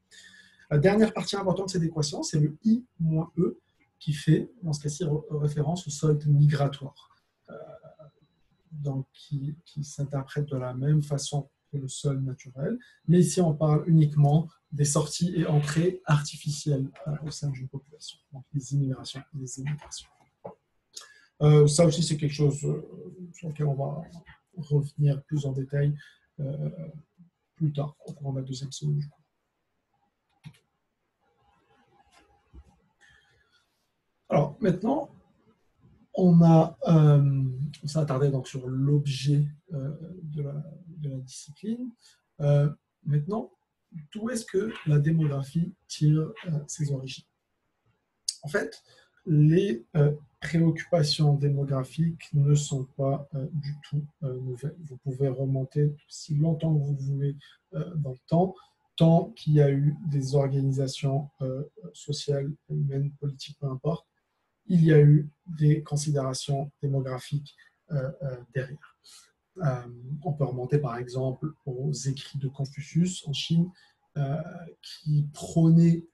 La dernière partie importante de cette équation, c'est le I-E qui fait, dans ce cas-ci, référence au solde migratoire, donc qui s'interprète de la même façon que le solde naturel. Mais ici, on parle uniquement des sorties et entrées artificielles au sein d'une population, donc les immigrations et les émigrations. Ça aussi, c'est quelque chose sur lequel on va revenir plus en détail plus tard, au cours de la deuxième semaine du cours. Alors, maintenant, on s'est attardé donc sur l'objet de la discipline. Maintenant, d'où est-ce que la démographie tire ses origines? En fait, les préoccupations démographiques ne sont pas du tout nouvelles. Vous pouvez remonter si longtemps que vous voulez dans le temps, tant qu'il y a eu des organisations sociales, humaines, politiques, peu importe, il y a eu des considérations démographiques derrière. On peut remonter par exemple aux écrits de Confucius en Chine qui prônaient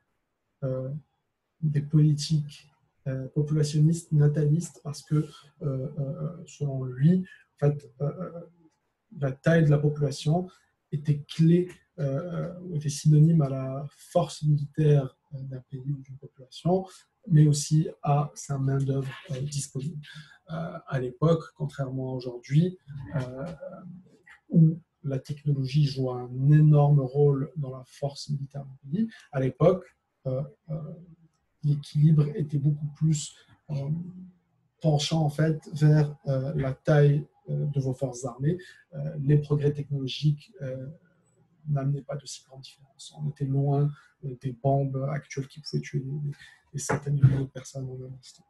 des politiques populationnistes, natalistes, parce que selon lui, en fait, la taille de la population était clé, était synonyme à la force militaire d'un pays ou d'une population, mais aussi à sa main-d'œuvre disponible. À l'époque, contrairement à aujourd'hui, où la technologie joue un énorme rôle dans la force militaire du pays, à l'époque, l'équilibre était beaucoup plus penchant en fait vers la taille de vos forces armées. Les progrès technologiques n'amenaient pas de si grande différence. On était loin des bombes actuelles qui pouvaient tuer des centaines de milliers de personnes en un instant.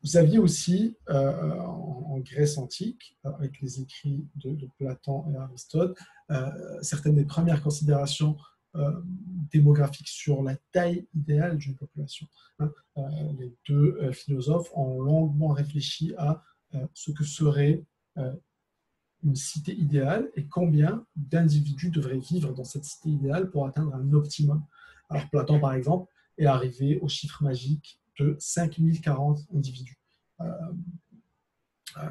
Vous aviez aussi, en Grèce antique, avec les écrits de Platon et Aristote, certaines des premières considérations démographiques sur la taille idéale d'une population. Les deux philosophes ont longuement réfléchi à ce que serait une cité idéale et combien d'individus devraient vivre dans cette cité idéale pour atteindre un optimum. Alors Platon, par exemple, est arrivé au chiffre magique de 5040 individus.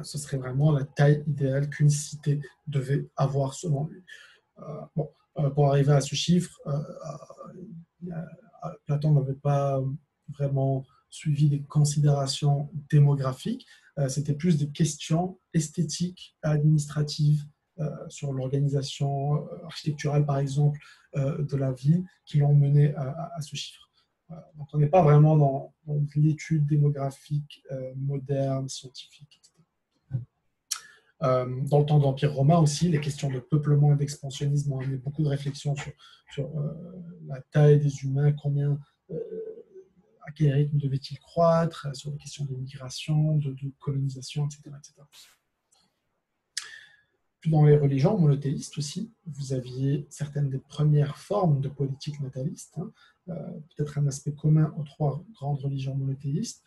Ce serait vraiment la taille idéale qu'une cité devait avoir selon lui. Pour arriver à ce chiffre, Platon n'avait pas vraiment suivi des considérations démographiques, c'était plus des questions esthétiques, administratives, sur l'organisation architecturale, par exemple, de la ville, qui l'ont mené à ce chiffre. Donc on n'est pas vraiment dans l'étude démographique moderne, scientifique, etc. Dans le temps de l'Empire romain aussi, les questions de peuplement et d'expansionnisme ont amené beaucoup de réflexions sur la taille des humains, à quel rythme devait-il croître, sur les questions de migration, de colonisation, etc., etc. Puis dans les religions monothéistes aussi, vous aviez certaines des premières formes de politique nataliste, peut-être un aspect commun aux trois grandes religions monothéistes,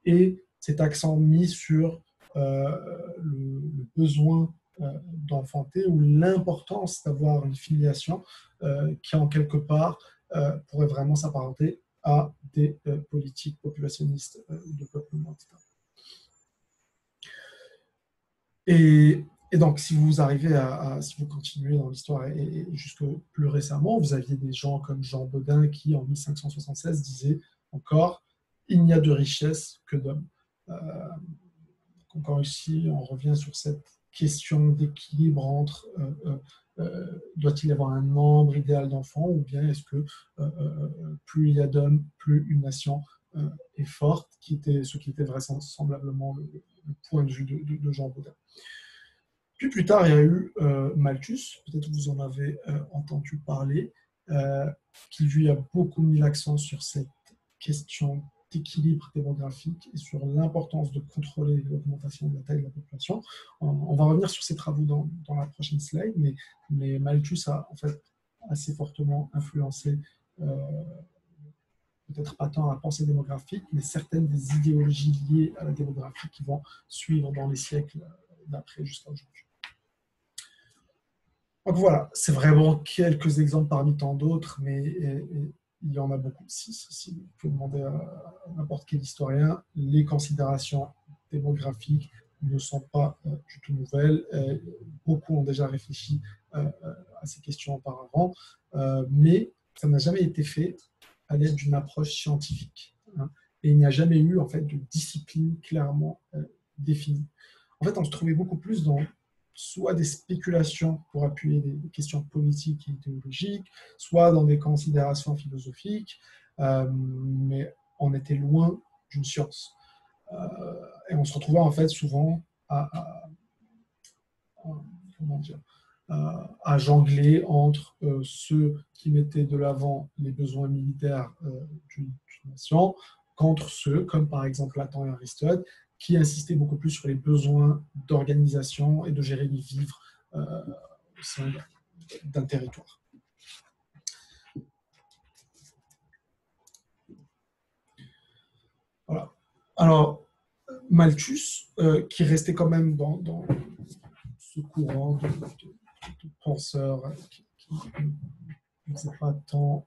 et cet accent mis sur le besoin d'enfanter ou l'importance d'avoir une filiation qui, en quelque part, pourrait vraiment s'apparenter à des politiques populationnistes de peuplement, etc. Et donc, si vous arrivez si vous continuez dans l'histoire et jusque plus récemment, vous aviez des gens comme Jean Bodin qui, en 1576, disait encore « Il n'y a de richesse que d'hommes ». Encore ici, on revient sur cette question d'équilibre entre doit-il y avoir un nombre idéal d'enfants ou bien est-ce que plus il y a d'hommes, plus une nation est forte, ce qui était vraisemblablement le point de vue de Jean Bodin. Puis plus tard, il y a eu Malthus, peut-être que vous en avez entendu parler, qui lui a beaucoup mis l'accent sur cette question d'équilibre démographique et sur l'importance de contrôler l'augmentation de la taille de la population. On va revenir sur ces travaux dans la prochaine slide, mais Malthus a en fait assez fortement influencé, peut-être pas tant la pensée démographique, mais certaines des idéologies liées à la démographie qui vont suivre dans les siècles d'après jusqu'à aujourd'hui. Donc voilà, c'est vraiment quelques exemples parmi tant d'autres, mais il y en a beaucoup. Si vous pouvez demander à n'importe quel historien, les considérations démographiques ne sont pas du tout nouvelles. Beaucoup ont déjà réfléchi à ces questions auparavant, mais ça n'a jamais été fait à l'aide d'une approche scientifique. Et il n'y a jamais eu en fait de discipline clairement définie. En fait, on se trouvait beaucoup plus dans soit des spéculations pour appuyer des questions politiques et idéologiques, soit dans des considérations philosophiques, mais on était loin d'une science. Et on se retrouvait en fait souvent à jongler entre ceux qui mettaient de l'avant les besoins militaires d'une nation contre ceux, comme par exemple Platon et Aristote, qui insistait beaucoup plus sur les besoins d'organisation et de gérer les vivres au sein d'un territoire. Voilà. Alors, Malthus, qui restait quand même dans ce courant de penseurs qui ne faisait pas tant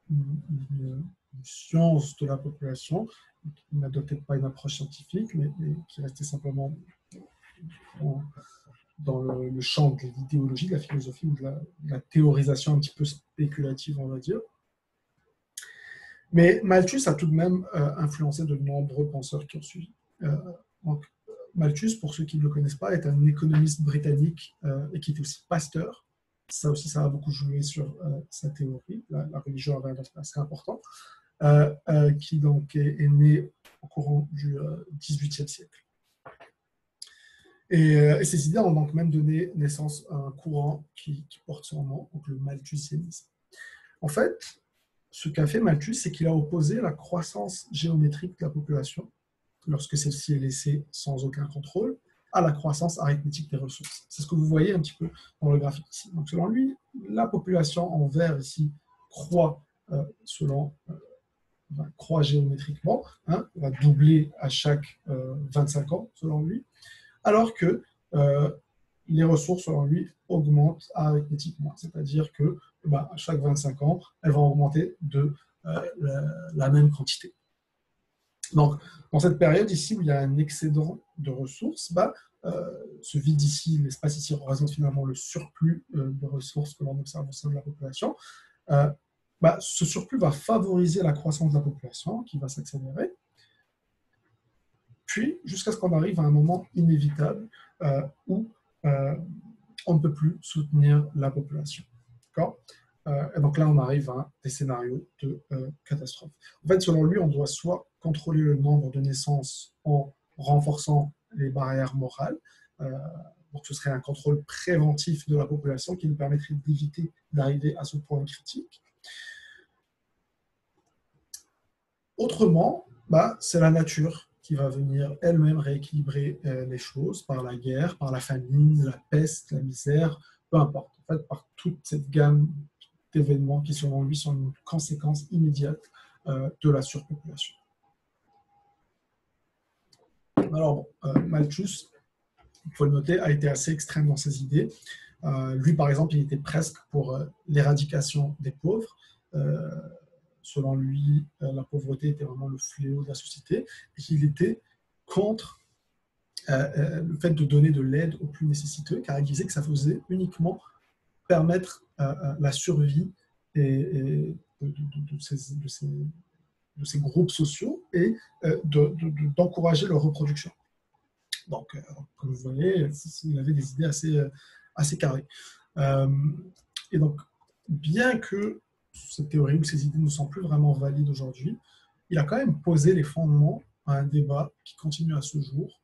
une science de la population, qui n'adoptait pas une approche scientifique, mais qui restait simplement dans le champ de l'idéologie, de la philosophie ou de la théorisation un petit peu spéculative, on va dire. Mais Malthus a tout de même influencé de nombreux penseurs qui ont suivi. Donc, Malthus, pour ceux qui ne le connaissent pas, est un économiste britannique et qui est aussi pasteur. Ça aussi, ça a beaucoup joué sur sa théorie. La religion avait un aspect assez important. Qui donc est né au courant du XVIIIe siècle. Et ces idées ont donc même donné naissance à un courant qui porte son nom, donc le malthusianisme. En fait, ce qu'a fait Malthus, c'est qu'il a opposé la croissance géométrique de la population, lorsque celle-ci est laissée sans aucun contrôle, à la croissance arithmétique des ressources. C'est ce que vous voyez un petit peu dans le graphique ici. Donc selon lui, la population en vert ici croît croît géométriquement, va doubler à chaque 25 ans, selon lui, alors que les ressources, selon lui, augmentent arithmétiquement. C'est-à-dire que à chaque 25 ans, elles vont augmenter de la même quantité. Donc, dans cette période ici où il y a un excédent de ressources, ce vide ici, l'espace ici représente finalement le surplus de ressources que l'on observe au sein de la population. Ce surplus va favoriser la croissance de la population qui va s'accélérer, puis jusqu'à ce qu'on arrive à un moment inévitable où on ne peut plus soutenir la population. D'accord ? Et donc là, on arrive à des scénarios de catastrophe. En fait, selon lui, on doit soit contrôler le nombre de naissances en renforçant les barrières morales, donc ce serait un contrôle préventif de la population qui nous permettrait d'éviter d'arriver à ce point critique. Autrement, c'est la nature qui va venir elle-même rééquilibrer les choses par la guerre, par la famine, la peste, la misère, peu importe. En fait, par toute cette gamme d'événements qui, selon lui, sont une conséquence immédiate de la surpopulation. Alors, Malthus, il faut le noter, a été assez extrême dans ses idées. Lui, par exemple, il était presque pour l'éradication des pauvres. Selon lui, la pauvreté était vraiment le fléau de la société et qu'il était contre le fait de donner de l'aide aux plus nécessiteux, car il disait que ça faisait uniquement permettre la survie de ces groupes sociaux et d'encourager leur reproduction. Donc, comme vous voyez, il avait des idées assez carrées. Et donc, bien que cette théorie ou ces idées ne sont plus vraiment valides aujourd'hui, il a quand même posé les fondements à un débat qui continue à ce jour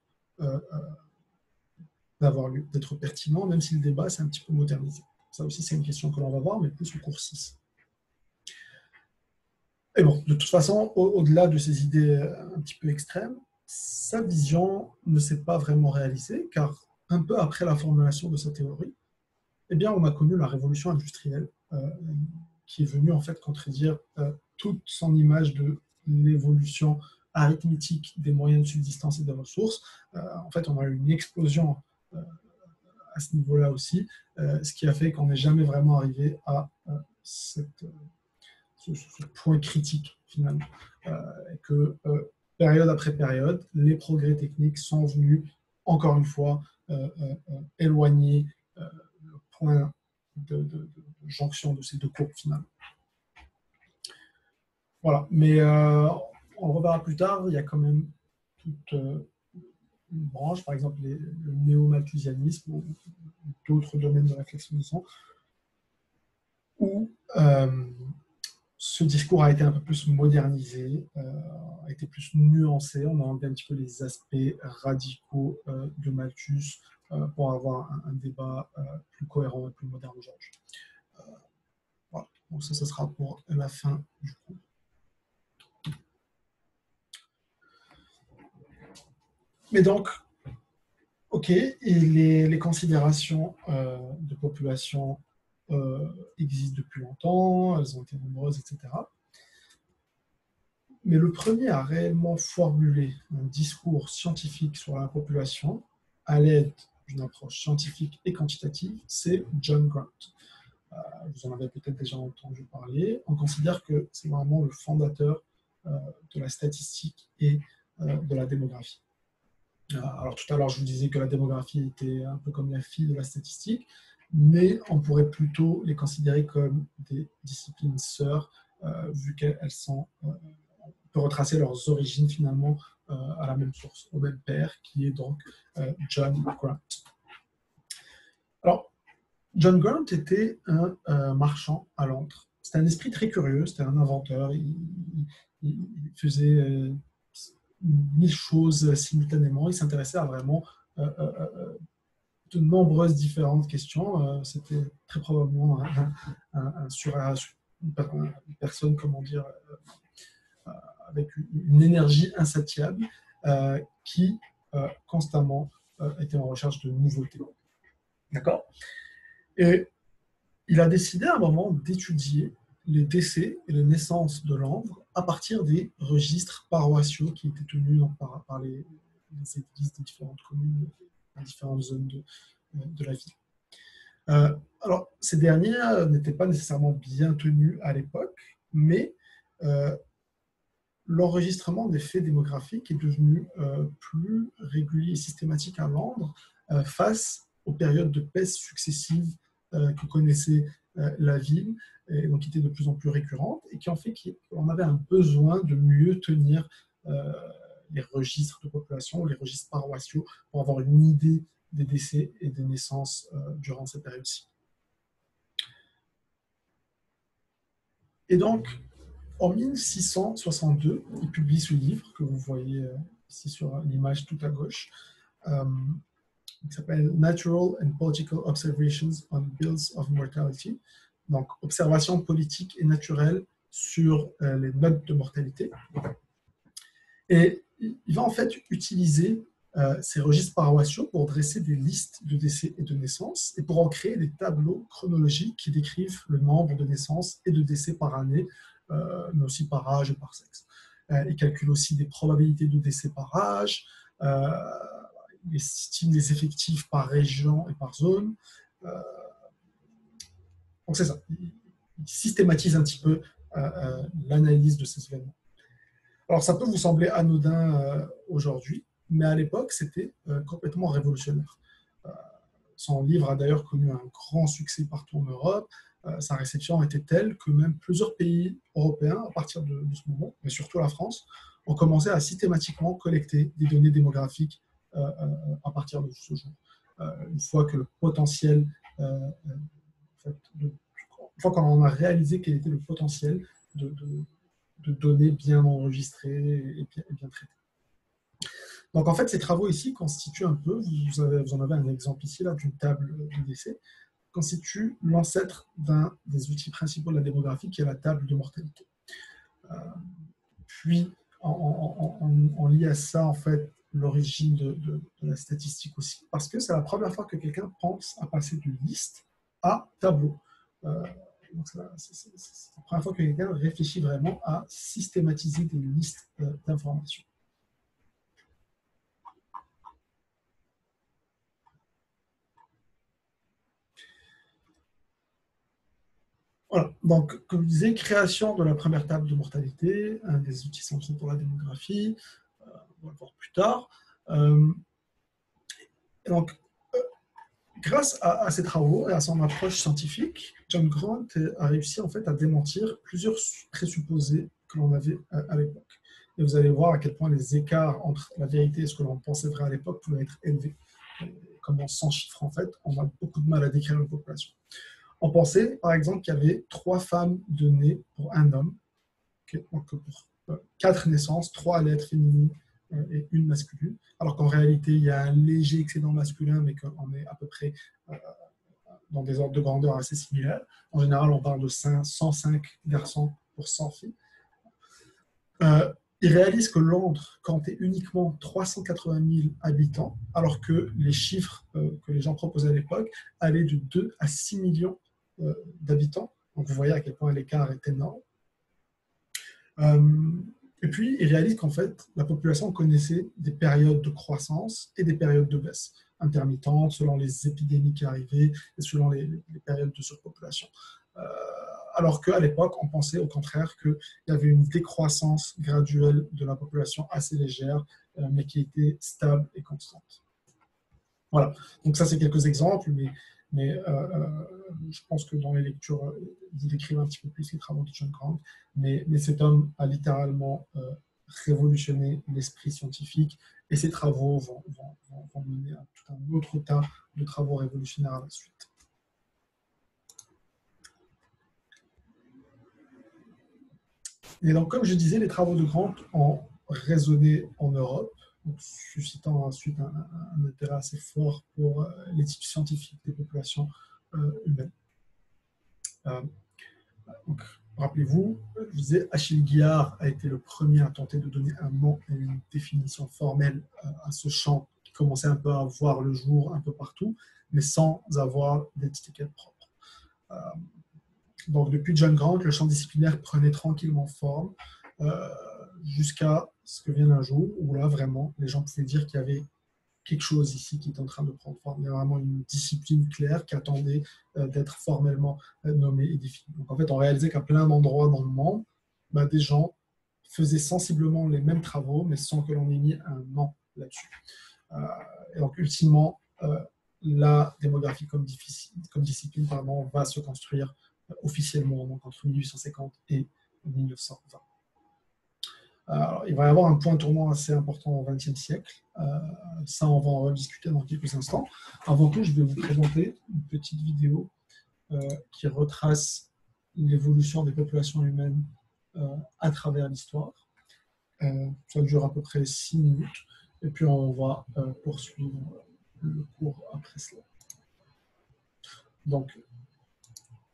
d'avoir lieu, d'être pertinent, même si le débat s'est un petit peu modernisé. Ça aussi, c'est une question que l'on va voir, mais plus au cours 6. Et bon, de toute façon, au-delà de ces idées un petit peu extrêmes, sa vision ne s'est pas vraiment réalisée, car un peu après la formulation de sa théorie, eh bien, on a connu la révolution industrielle, qui est venue en fait contredire toute son image de l'évolution arithmétique des moyens de subsistance et des ressources. En fait, on a eu une explosion à ce niveau-là aussi, ce qui a fait qu'on n'est jamais vraiment arrivé à ce point critique, finalement. Et que période après période, les progrès techniques sont venus, encore une fois, éloigner le point de jonction de ces deux courbes, finalement. Voilà, mais on reverra plus tard, il y a quand même toute une branche, par exemple le néo-malthusianisme ou d'autres domaines de réflexion, où ce discours a été un peu plus modernisé, a été plus nuancé, on a enlevé un petit peu les aspects radicaux de Malthus pour avoir un débat plus cohérent et plus moderne aujourd'hui. Voilà, donc ça sera pour la fin du cours. Mais donc, ok, et les considérations de population existent depuis longtemps, elles ont été nombreuses, etc. Mais le premier à réellement formuler un discours scientifique sur la population à l'aide d'une approche scientifique et quantitative, c'est John Grant. Vous en avez peut-être déjà entendu parler. On considère que c'est vraiment le fondateur de la statistique et de la démographie. Alors tout à l'heure, je vous disais que la démographie était un peu comme la fille de la statistique, mais on pourrait plutôt les considérer comme des disciplines sœurs, vu qu'elles sont... on peut retracer leurs origines finalement à la même source, au même père, qui est donc John Grant. Alors, John Grant était un marchand à Londres. C'était un esprit très curieux, c'était un inventeur, il faisait 1000 choses simultanément, il s'intéressait à vraiment de nombreuses différentes questions. C'était très probablement une personne, comment dire, avec une énergie insatiable qui constamment était en recherche de nouveautés. D'accord ? Et il a décidé à un moment d'étudier les décès et les naissances de Londres à partir des registres paroissiaux qui étaient tenus par les églises des différentes communes dans différentes zones de la ville. Alors, ces dernières n'étaient pas nécessairement bien tenues à l'époque, mais l'enregistrement des faits démographiques est devenu plus régulier et systématique à Londres face aux périodes de peste successives que connaissait la ville, et donc qui étaient de plus en plus récurrentes, et qui ont fait qu'on avait un besoin de mieux tenir les registres de population, les registres paroissiaux, pour avoir une idée des décès et des naissances durant cette période-ci. Et donc, en 1662, il publie ce livre que vous voyez ici sur l'image tout à gauche, qui s'appelle Natural and Political Observations on Bills of Mortality, donc observations politiques et naturelles sur les notes de mortalité. Et il va en fait utiliser ces registres paroissiaux pour dresser des listes de décès et de naissances et pour en créer des tableaux chronologiques qui décrivent le nombre de naissances et de décès par année, mais aussi par âge et par sexe. Il calcule aussi des probabilités de décès par âge, il estime les effectifs par région et par zone. Donc c'est ça, il systématise un petit peu l'analyse de ces événements. Alors ça peut vous sembler anodin aujourd'hui, mais à l'époque c'était complètement révolutionnaire. Son livre a d'ailleurs connu un grand succès partout en Europe. Sa réception était telle que même plusieurs pays européens, à partir de ce moment, mais surtout la France, ont commencé à systématiquement collecter des données démographiques à partir de ce jour. Une fois que le potentiel, une fois qu'on a réalisé quel était le potentiel de données bien enregistrées et bien traitées. Donc en fait, ces travaux ici constituent un peu, vous en avez un exemple ici là d'une table de décès, constitue l'ancêtre d'un des outils principaux de la démographie, qui est la table de mortalité. Puis, on lie à ça, en fait, l'origine de la statistique aussi, parce que c'est la première fois que quelqu'un pense à passer de liste à tableau. Donc c'est la première fois que quelqu'un réfléchit vraiment à systématiser des listes d'informations. Voilà, donc comme je disais, création de la première table de mortalité, un des outils centraux pour la démographie, on va le voir plus tard. Donc, grâce à ses travaux et à son approche scientifique, John Grant a réussi en fait à démentir plusieurs présupposés que l'on avait à l'époque. Et vous allez voir à quel point les écarts entre la vérité et ce que l'on pensait vrai à l'époque pouvaient être élevés. Comme on s'en chiffre en fait, on a beaucoup de mal à décrire une population. On pensait, par exemple, qu'il y avait 3 femmes données pour un homme, donc pour 4 naissances, 3 allaient être féminines et 1 masculine, alors qu'en réalité, il y a un léger excédent masculin, mais qu'on est à peu près dans des ordres de grandeur assez similaires. En général, on parle de 105 garçons pour 100 filles. Il réalise que Londres comptait uniquement 380 000 habitants, alors que les chiffres que les gens proposaient à l'époque allaient de 2 à 6 millions d'habitants. Donc vous voyez à quel point l'écart est énorme. Et puis, il réalise qu'en fait, la population connaissait des périodes de croissance et des périodes de baisse, intermittentes, selon les épidémies qui arrivaient et selon les périodes de surpopulation. Alors qu'à l'époque, on pensait au contraire qu'il y avait une décroissance graduelle de la population assez légère, mais qui était stable et constante. Voilà, donc ça c'est quelques exemples, mais je pense que dans les lectures, vous décrivez un petit peu plus les travaux de John Grant, mais cet homme a littéralement révolutionné l'esprit scientifique, et ses travaux vont mener à tout un autre tas de travaux révolutionnaires à la suite. Et donc, comme je disais, les travaux de Grant ont résonné en Europe, suscitant ensuite un intérêt assez fort pour l'étude scientifique des populations humaines. Rappelez-vous, je disais, Achille Guillard a été le premier à tenter de donner un nom et une définition formelle à ce champ qui commençait un peu à voir le jour un peu partout, mais sans avoir d'étiquette propre. Donc, depuis John Grant, le champ disciplinaire prenait tranquillement forme jusqu'à ce que vienne un jour où là, vraiment, les gens pouvaient dire qu'il y avait quelque chose ici qui est en train de prendre forme. Il y a vraiment une discipline claire qui attendait d'être formellement nommée et définie. Donc en fait, on réalisait qu'à plein d'endroits dans le monde, des gens faisaient sensiblement les mêmes travaux, mais sans que l'on ait mis un nom là-dessus. Et donc ultimement, la démographie comme discipline va se construire officiellement donc entre 1850 et 1920. Alors, il va y avoir un point tournant assez important au XXe siècle. Ça, on va en rediscuter dans quelques instants. Avant tout, je vais vous présenter une petite vidéo qui retrace l'évolution des populations humaines à travers l'histoire. Ça dure à peu près 6 minutes. Et puis, on va poursuivre le cours après cela. Donc,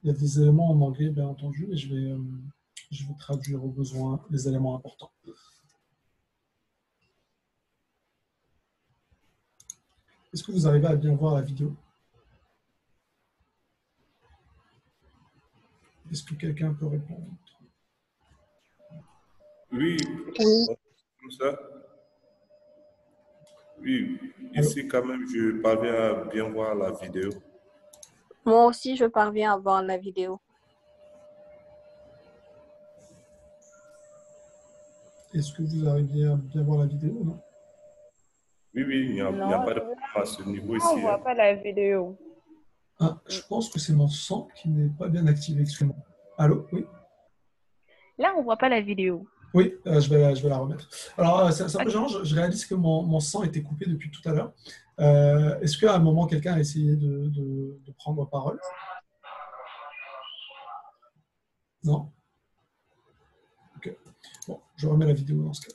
il y a des éléments en anglais, bien entendu, mais je vais traduire au besoin les éléments importants. Est-ce que vous arrivez à bien voir la vidéo? Est-ce que quelqu'un peut répondre? Oui, Oui. comme ça. Oui, Allô? ici quand même, je parviens à bien voir la vidéo. Moi aussi, je parviens à voir la vidéo. Est-ce que vous arrivez à bien voir la vidéo? Non? Oui, oui, il n'y a Non, pas de problème à ce niveau on ne ici. voit pas la vidéo. Ah, je pense que c'est mon son qui n'est pas bien activé, excusez-moi. Allô? Oui? Là, on ne voit pas la vidéo. Oui, je vais la remettre. Alors, c'est un peu gênant, je réalise que mon son était coupé depuis tout à l'heure. Est-ce qu'à un moment, quelqu'un a essayé de prendre parole? Non? Ok. Bon, je remets la vidéo dans ce cas.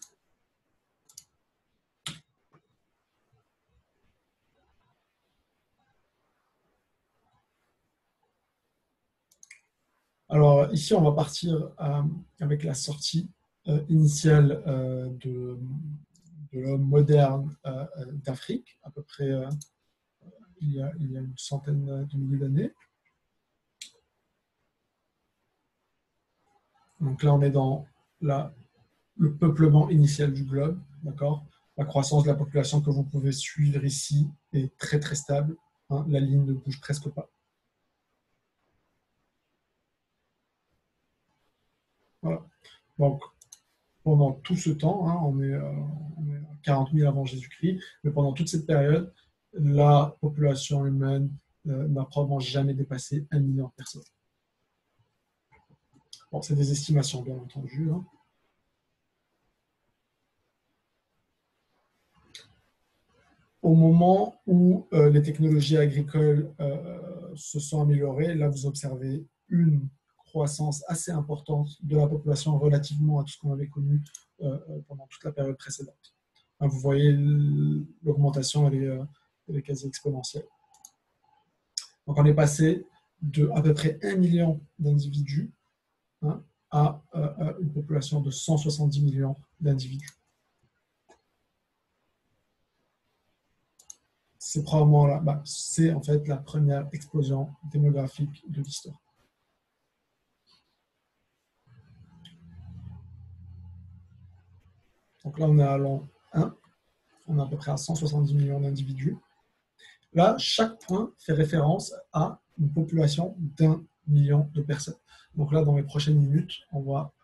Alors, ici, on va partir avec la sortie initiale de l'homme moderne d'Afrique, à peu près il y a une centaine de milliers d'années. Donc là, on est dans le peuplement initial du globe, d'accord? La croissance de la population que vous pouvez suivre ici est très très stable, hein, la ligne ne bouge presque pas. Voilà. Donc, pendant tout ce temps, hein, on est à 40 000 avant Jésus-Christ, mais pendant toute cette période, la population humaine n'a probablement jamais dépassé 1 million de personnes. Bon, c'est des estimations, bien entendu. Hein. Au moment où les technologies agricoles se sont améliorées, là, vous observez une croissance assez importante de la population relativement à tout ce qu'on avait connu pendant toute la période précédente. Hein, vous voyez, l'augmentation, elle est quasi exponentielle. Donc, on est passé de à peu près 1 million d'individus hein, à une population de 170 millions d'individus. C'est probablement là, c'est en fait la première explosion démographique de l'histoire. Donc là, on est à l'an 1, on est à peu près à 170 millions d'individus. Là, chaque point fait référence à une population d'1 million de personnes. Donc là, dans les prochaines minutes, on va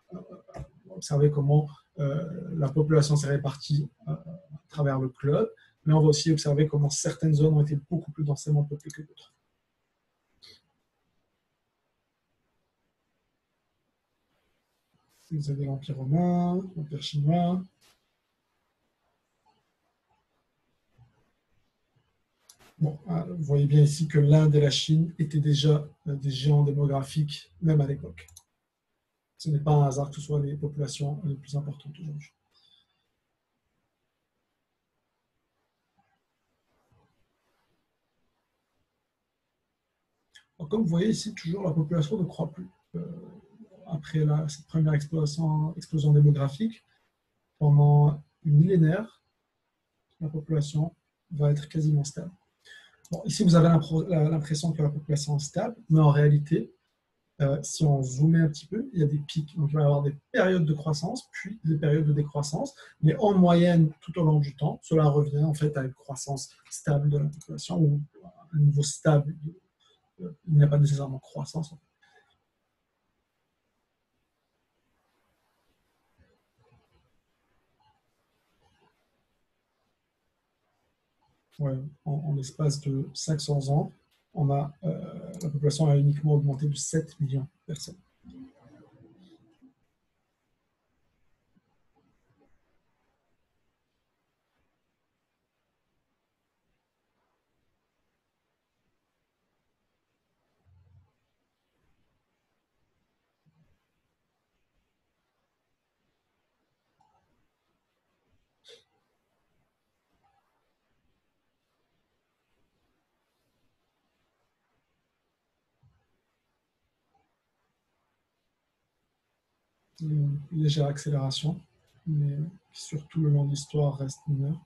observer comment la population s'est répartie à travers le globe, mais on va aussi observer comment certaines zones ont été beaucoup plus densément peuplées que d'autres. Vous avez l'Empire romain, l'Empire chinois. Bon, vous voyez bien ici que l'Inde et la Chine étaient déjà des géants démographiques, même à l'époque. Ce n'est pas un hasard que ce soit les populations les plus importantes aujourd'hui. Comme vous voyez ici, toujours la population ne croît plus. Après cette première explosion démographique, pendant une millénaire, la population va être quasiment stable. Bon, ici, vous avez l'impression que la population est stable, mais en réalité, si on zoomait un petit peu, il y a des pics. Donc, il va y avoir des périodes de croissance, puis des périodes de décroissance. Mais en moyenne, tout au long du temps, cela revient en fait à une croissance stable de la population ou à un niveau stable. Il n'y a pas nécessairement croissance. Ouais, en l'espace de 500 ans, la population a uniquement augmenté de 7 millions de personnes. Une légère accélération, mais qui surtout le long de l'histoire reste mineure.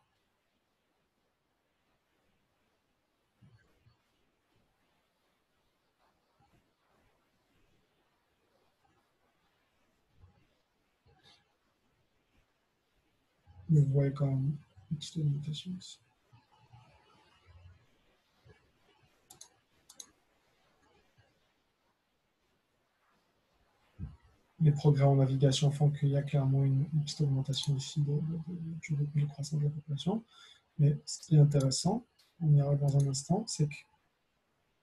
Mais vous voyez quand même une petite limitation ici. Les progrès en navigation font qu'il y a clairement une petite augmentation ici du rythme de croissance de la population. Mais ce qui est intéressant, on ira dans un instant, c'est que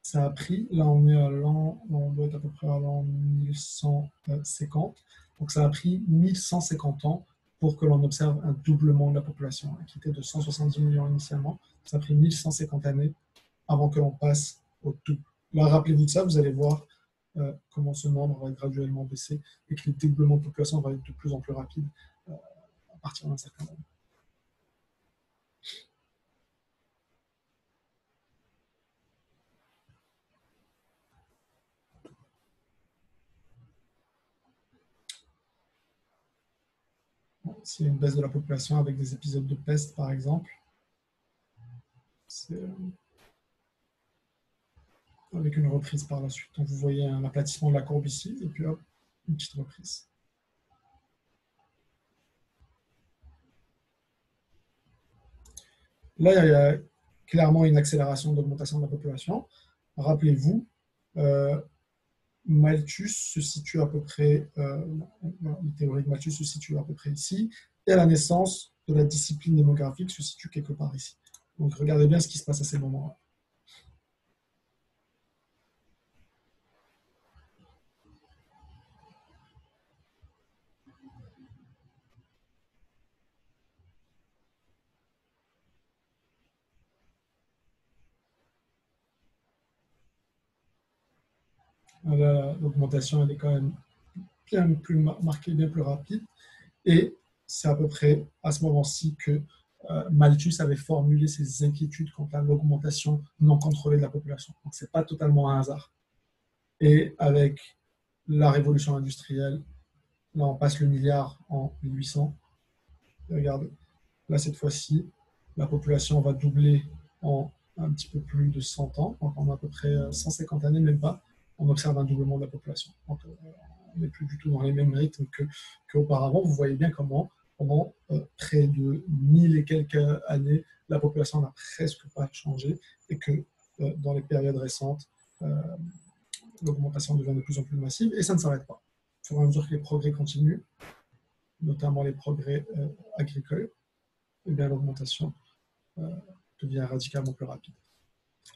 ça a pris, là on est à l'an, on doit être à peu près à l'an 1150, donc ça a pris 1150 ans pour que l'on observe un doublement de la population, qui était de 170 millions initialement. Ça a pris 1150 années avant que l'on passe au double. Là, rappelez-vous de ça, vous allez voir comment ce nombre va graduellement baisser et que le doublement de population va être de plus en plus rapide à partir d'un certain moment. S'il y a une baisse de la population avec des épisodes de peste, par exemple, c'est avec une reprise par la suite. Donc vous voyez un aplatissement de la courbe ici, et puis hop, une petite reprise. Là, il y a clairement une accélération d'augmentation de la population. Rappelez-vous, Malthus se situe à peu près, la théorie de Malthus se situe à peu près ici, et la naissance de la discipline démographique se situe quelque part ici. Donc regardez bien ce qui se passe à ces moments-là. L'augmentation, elle est quand même bien plus marquée, bien plus rapide. Et c'est à peu près à ce moment-ci que Malthus avait formulé ses inquiétudes quant à l'augmentation non contrôlée de la population. Donc, ce n'est pas totalement un hasard. Et avec la révolution industrielle, là, on passe le milliard en 1800. Regardez, là, cette fois-ci, la population va doubler en un petit peu plus de 100 ans. Donc, en à peu près 150 années, même pas, on observe un doublement de la population. Donc, on n'est plus du tout dans les mêmes rythmes qu'auparavant. Vous voyez bien comment, pendant près de 1000 et quelques années, la population n'a presque pas changé et que dans les périodes récentes, l'augmentation devient de plus en plus massive et ça ne s'arrête pas. Au fur et à mesure que les progrès continuent, notamment les progrès agricoles, et bien l'augmentation devient radicalement plus rapide.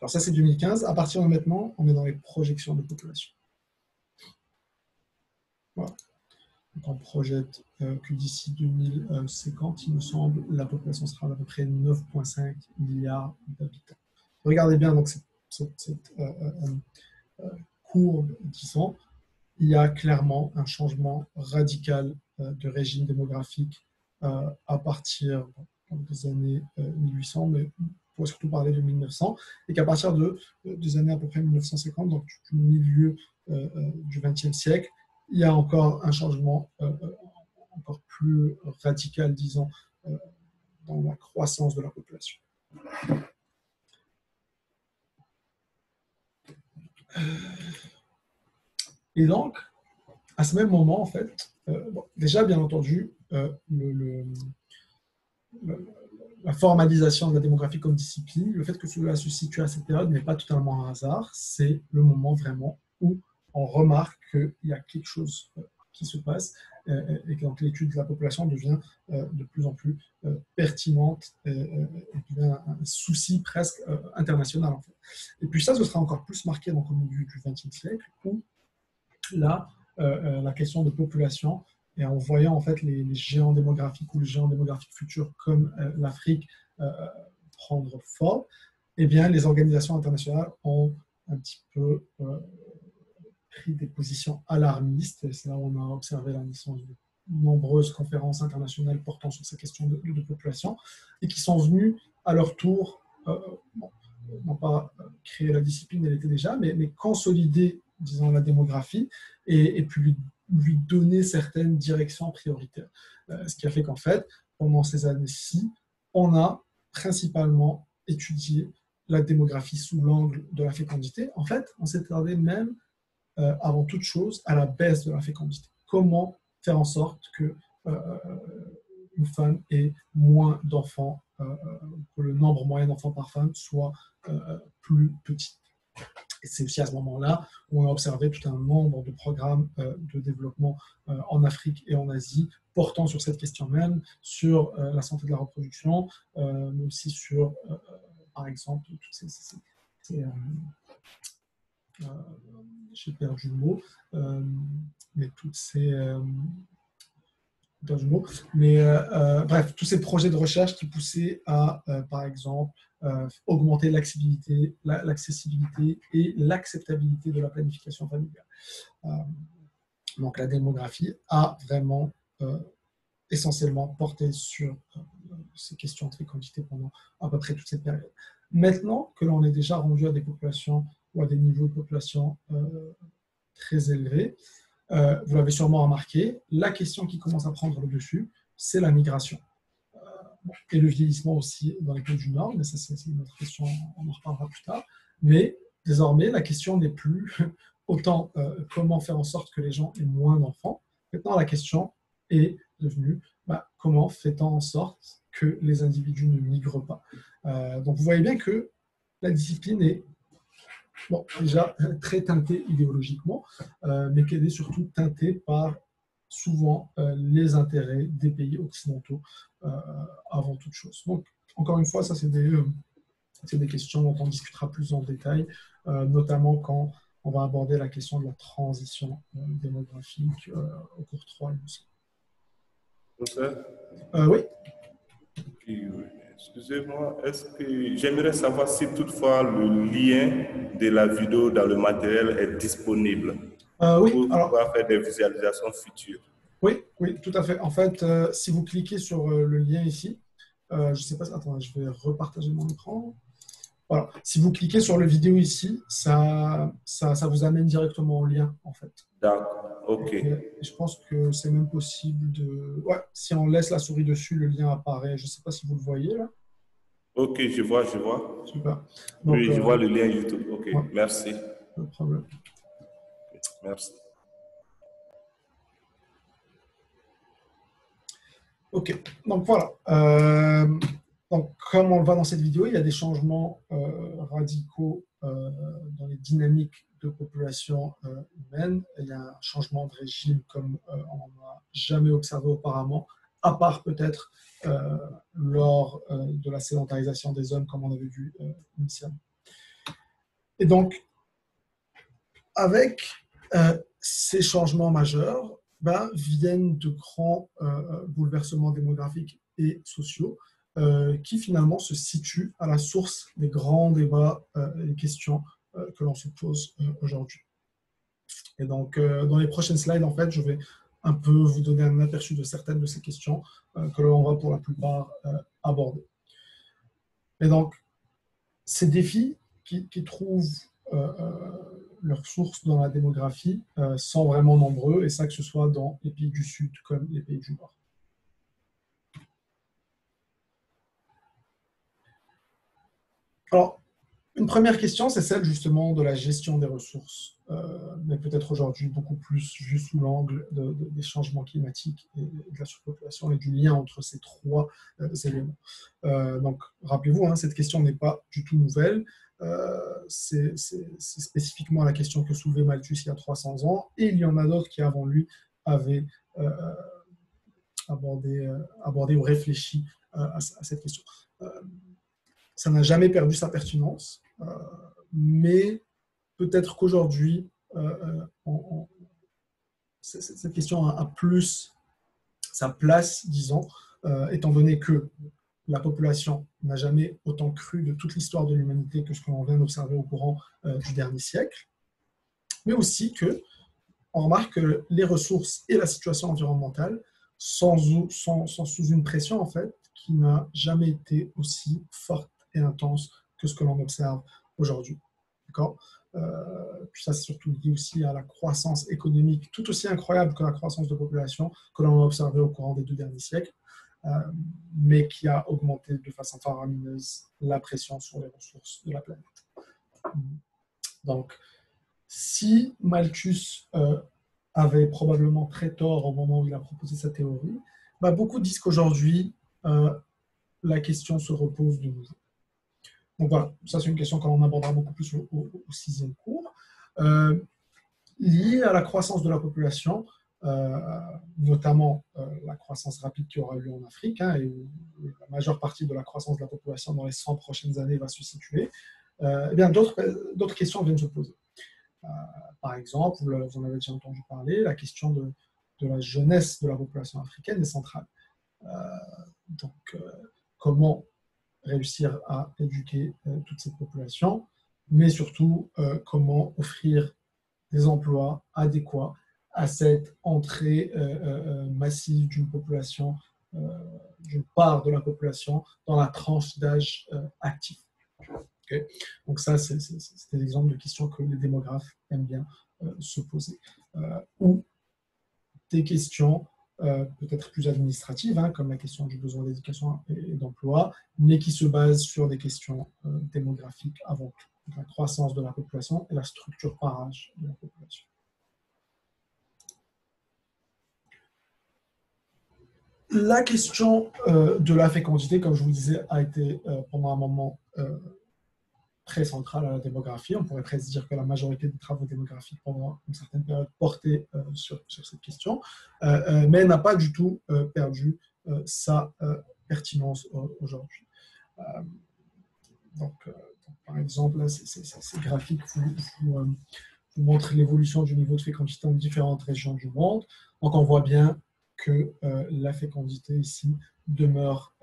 Alors ça, c'est 2015. À partir de maintenant, on est dans les projections de population. Voilà. Donc on projette que d'ici 2050, il me semble, la population sera d'à peu près 9,5 milliards d'habitants. Regardez bien donc cette courbe, disons, il y a clairement un changement radical de régime démographique à partir des années 1800, mais on pourrait surtout parler de 1900, et qu'à partir des années à peu près 1950, donc du milieu du XXe siècle, il y a encore un changement encore plus radical, disons, dans la croissance de la population. Et donc, à ce même moment, en fait, bon, déjà, bien entendu, la formalisation de la démographie comme discipline, le fait que cela se situe à cette période n'est pas totalement un hasard, c'est le moment vraiment où on remarque qu'il y a quelque chose qui se passe et que donc l'étude de la population devient de plus en plus pertinente et devient un souci presque international en fait. Et puis ça, ce sera encore plus marqué donc, au milieu du XXe siècle où là, la question de population et en voyant en fait les géants démographiques ou les géants démographiques futurs comme l'Afrique prendre forme, eh bien les organisations internationales ont un petit peu pris des positions alarmistes. C'est là où on a observé la naissance de nombreuses conférences internationales portant sur ces questions de population et qui sont venues à leur tour, bon, non pas créer la discipline, elle était déjà, mais consolider, disons, la démographie et puis lui donner certaines directions prioritaires. Ce qui a fait qu'en fait, pendant ces années-ci, on a principalement étudié la démographie sous l'angle de la fécondité. En fait, on s'est attardé même avant toute chose à la baisse de la fécondité. Comment faire en sorte que une femme ait moins d'enfants, que le nombre moyen d'enfants par femme soit plus petit. Et c'est aussi à ce moment-là où on a observé tout un nombre de programmes de développement en Afrique et en Asie portant sur cette question même, sur la santé de la reproduction, mais aussi sur, par exemple, toutes j'ai perdu le mot, mais toutes ces... bref, tous ces projets de recherche qui poussaient à, par exemple, augmenter l'accessibilité et l'acceptabilité de la planification familiale. Donc la démographie a vraiment essentiellement porté sur ces questions de fécondité pendant à peu près toute cette période. Maintenant que l'on est déjà rendu à des populations ou à des niveaux de population très élevés, vous l'avez sûrement remarqué, la question qui commence à prendre le dessus, c'est la migration. Et le vieillissement aussi dans les pays du Nord, mais ça c'est une autre question, on en reparlera plus tard. Mais désormais, la question n'est plus autant comment faire en sorte que les gens aient moins d'enfants. Maintenant, la question est devenue comment fait-on en sorte que les individus ne migrent pas. Donc vous voyez bien que la discipline est déjà très teintée idéologiquement, mais qu'elle est surtout teintée par souvent les intérêts des pays occidentaux avant toute chose. Donc, encore une fois, ça, c'est des questions dont on discutera plus en détail, notamment quand on va aborder la question de la transition démographique au cours 3 et oui. Excusez-moi, est-ce que j'aimerais savoir si toutefois le lien de la vidéo dans le matériel est disponible oui, pour alors, pouvoir faire des visualisations futures. Oui, tout à fait. En fait, si vous cliquez sur le lien ici, je ne sais pas, attends, je vais repartager mon écran. Voilà. Si vous cliquez sur le vidéo ici, ça vous amène directement au lien, en fait. D'accord, ok. Et je pense que c'est même possible de... Ouais, si on laisse la souris dessus, le lien apparaît. Je ne sais pas si vous le voyez, là. Ok, je vois. Super. Donc, oui, je vois le lien YouTube. Ok, ouais, merci. pas de problème. Merci. Ok, donc voilà. Donc, comme on le voit dans cette vidéo, il y a des changements radicaux dans les dynamiques de population humaine. Il y a un changement de régime comme on n'a jamais observé auparavant, à part peut-être lors de la sédentarisation des hommes, comme on avait vu initialement. Et donc, avec ces changements majeurs, viennent de grands bouleversements démographiques et sociaux qui finalement se situent à la source des grands débats et questions que l'on se pose aujourd'hui. Et donc, dans les prochaines slides, en fait, je vais un peu vous donner un aperçu de certaines de ces questions que l'on va pour la plupart aborder. Et donc, ces défis qui trouvent leurs sources dans la démographie sont vraiment nombreux, et ça que ce soit dans les pays du Sud comme les pays du Nord. Alors, Une première question, c'est celle justement de la gestion des ressources, mais peut-être aujourd'hui beaucoup plus vu sous l'angle des changements climatiques et de la surpopulation et du lien entre ces trois éléments. Donc, rappelez-vous, hein, cette question n'est pas du tout nouvelle. C'est spécifiquement la question que soulevait Malthus il y a 300 ans, et il y en a d'autres qui, avant lui, avaient abordé ou réfléchi à cette question. Ça n'a jamais perdu sa pertinence, mais peut-être qu'aujourd'hui, cette question a plus sa place, disons, étant donné que la population n'a jamais autant cru de toute l'histoire de l'humanité que ce que l'on vient d'observer au courant du dernier siècle, mais aussi qu'on remarque que les ressources et la situation environnementale sont sous une pression, en fait, qui n'a jamais été aussi forte et intense que ce que l'on observe aujourd'hui. D'accord ? Puis ça, c'est surtout lié aussi à la croissance économique, tout aussi incroyable que la croissance de population que l'on a observée au courant des 2 derniers siècles, mais qui a augmenté de façon faramineuse la pression sur les ressources de la planète. Donc, si Malthus avait probablement très tort au moment où il a proposé sa théorie, beaucoup disent qu'aujourd'hui, la question se repose de nouveau. Donc voilà, ça c'est une question qu'on abordera beaucoup plus au 6e cours. Liée à la croissance de la population, notamment la croissance rapide qui aura lieu en Afrique, hein, et où la majeure partie de la croissance de la population dans les 100 prochaines années va se situer, eh bien d'autres questions viennent se poser. Par exemple, vous en avez déjà entendu parler, la question de la jeunesse de la population africaine est centrale. Donc, comment réussir à éduquer toute cette population, mais surtout comment offrir des emplois adéquats à cette entrée massive d'une population, d'une part de la population dans la tranche d'âge actif. Okay. Donc ça, c'est des exemples de questions que les démographes aiment bien se poser. Ou des questions peut-être plus administratives, hein, comme la question du besoin d'éducation et d'emploi, mais qui se basent sur des questions démographiques avant tout. Donc, la croissance de la population et la structure par âge de la population. La question de la fécondité, comme je vous disais, a été pendant un moment très centrale à la démographie. On pourrait presque dire que la majorité des travaux démographiques pendant une certaine période portaient sur cette question, mais elle n'a pas du tout perdu sa pertinence aujourd'hui. Donc, par exemple, là, ces graphiques vous montrent l'évolution du niveau de fécondité dans différentes régions du monde. Donc, on voit bien que la fécondité ici demeure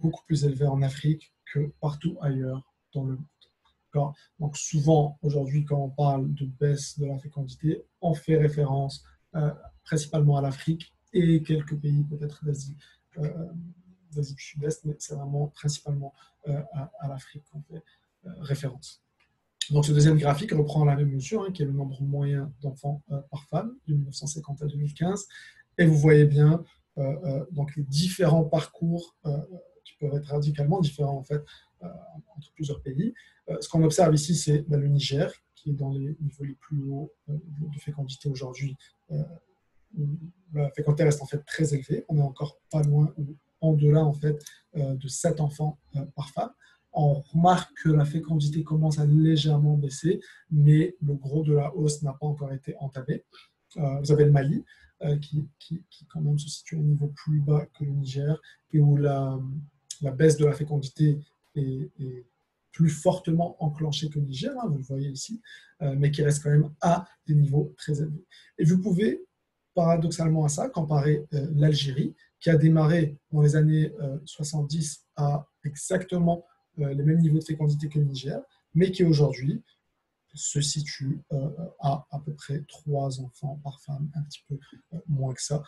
beaucoup plus élevée en Afrique que partout ailleurs dans le monde. Donc souvent, aujourd'hui, quand on parle de baisse de la fécondité, on fait référence principalement à l'Afrique et quelques pays peut-être d'Asie du Sud-Est, mais c'est vraiment principalement à l'Afrique qu'on fait référence. Donc ce deuxième graphique reprend la même mesure, hein, qui est le nombre moyen d'enfants par femme, de 1950 à 2015, et vous voyez bien donc les différents parcours qui peuvent être radicalement différents en fait entre plusieurs pays. Ce qu'on observe ici, c'est le Niger, qui est dans les niveaux les plus hauts de fécondité aujourd'hui. La fécondité reste en fait très élevée. On est encore pas loin ou en delà en fait de 7 enfants par femme. On remarque que la fécondité commence à légèrement baisser, mais le gros de la hausse n'a pas encore été entamé. Vous avez le Mali, qui quand même se situe à un niveau plus bas que le Niger, et où la baisse de la fécondité est plus fortement enclenchée que le Niger, hein, vous le voyez ici, mais qui reste quand même à des niveaux très élevés. Et vous pouvez, paradoxalement à ça, comparer l'Algérie, qui a démarré dans les années 70 à exactement les mêmes niveaux de fécondité que le Niger, mais qui aujourd'hui se situe à peu près 3 enfants par femme, un petit peu moins que ça.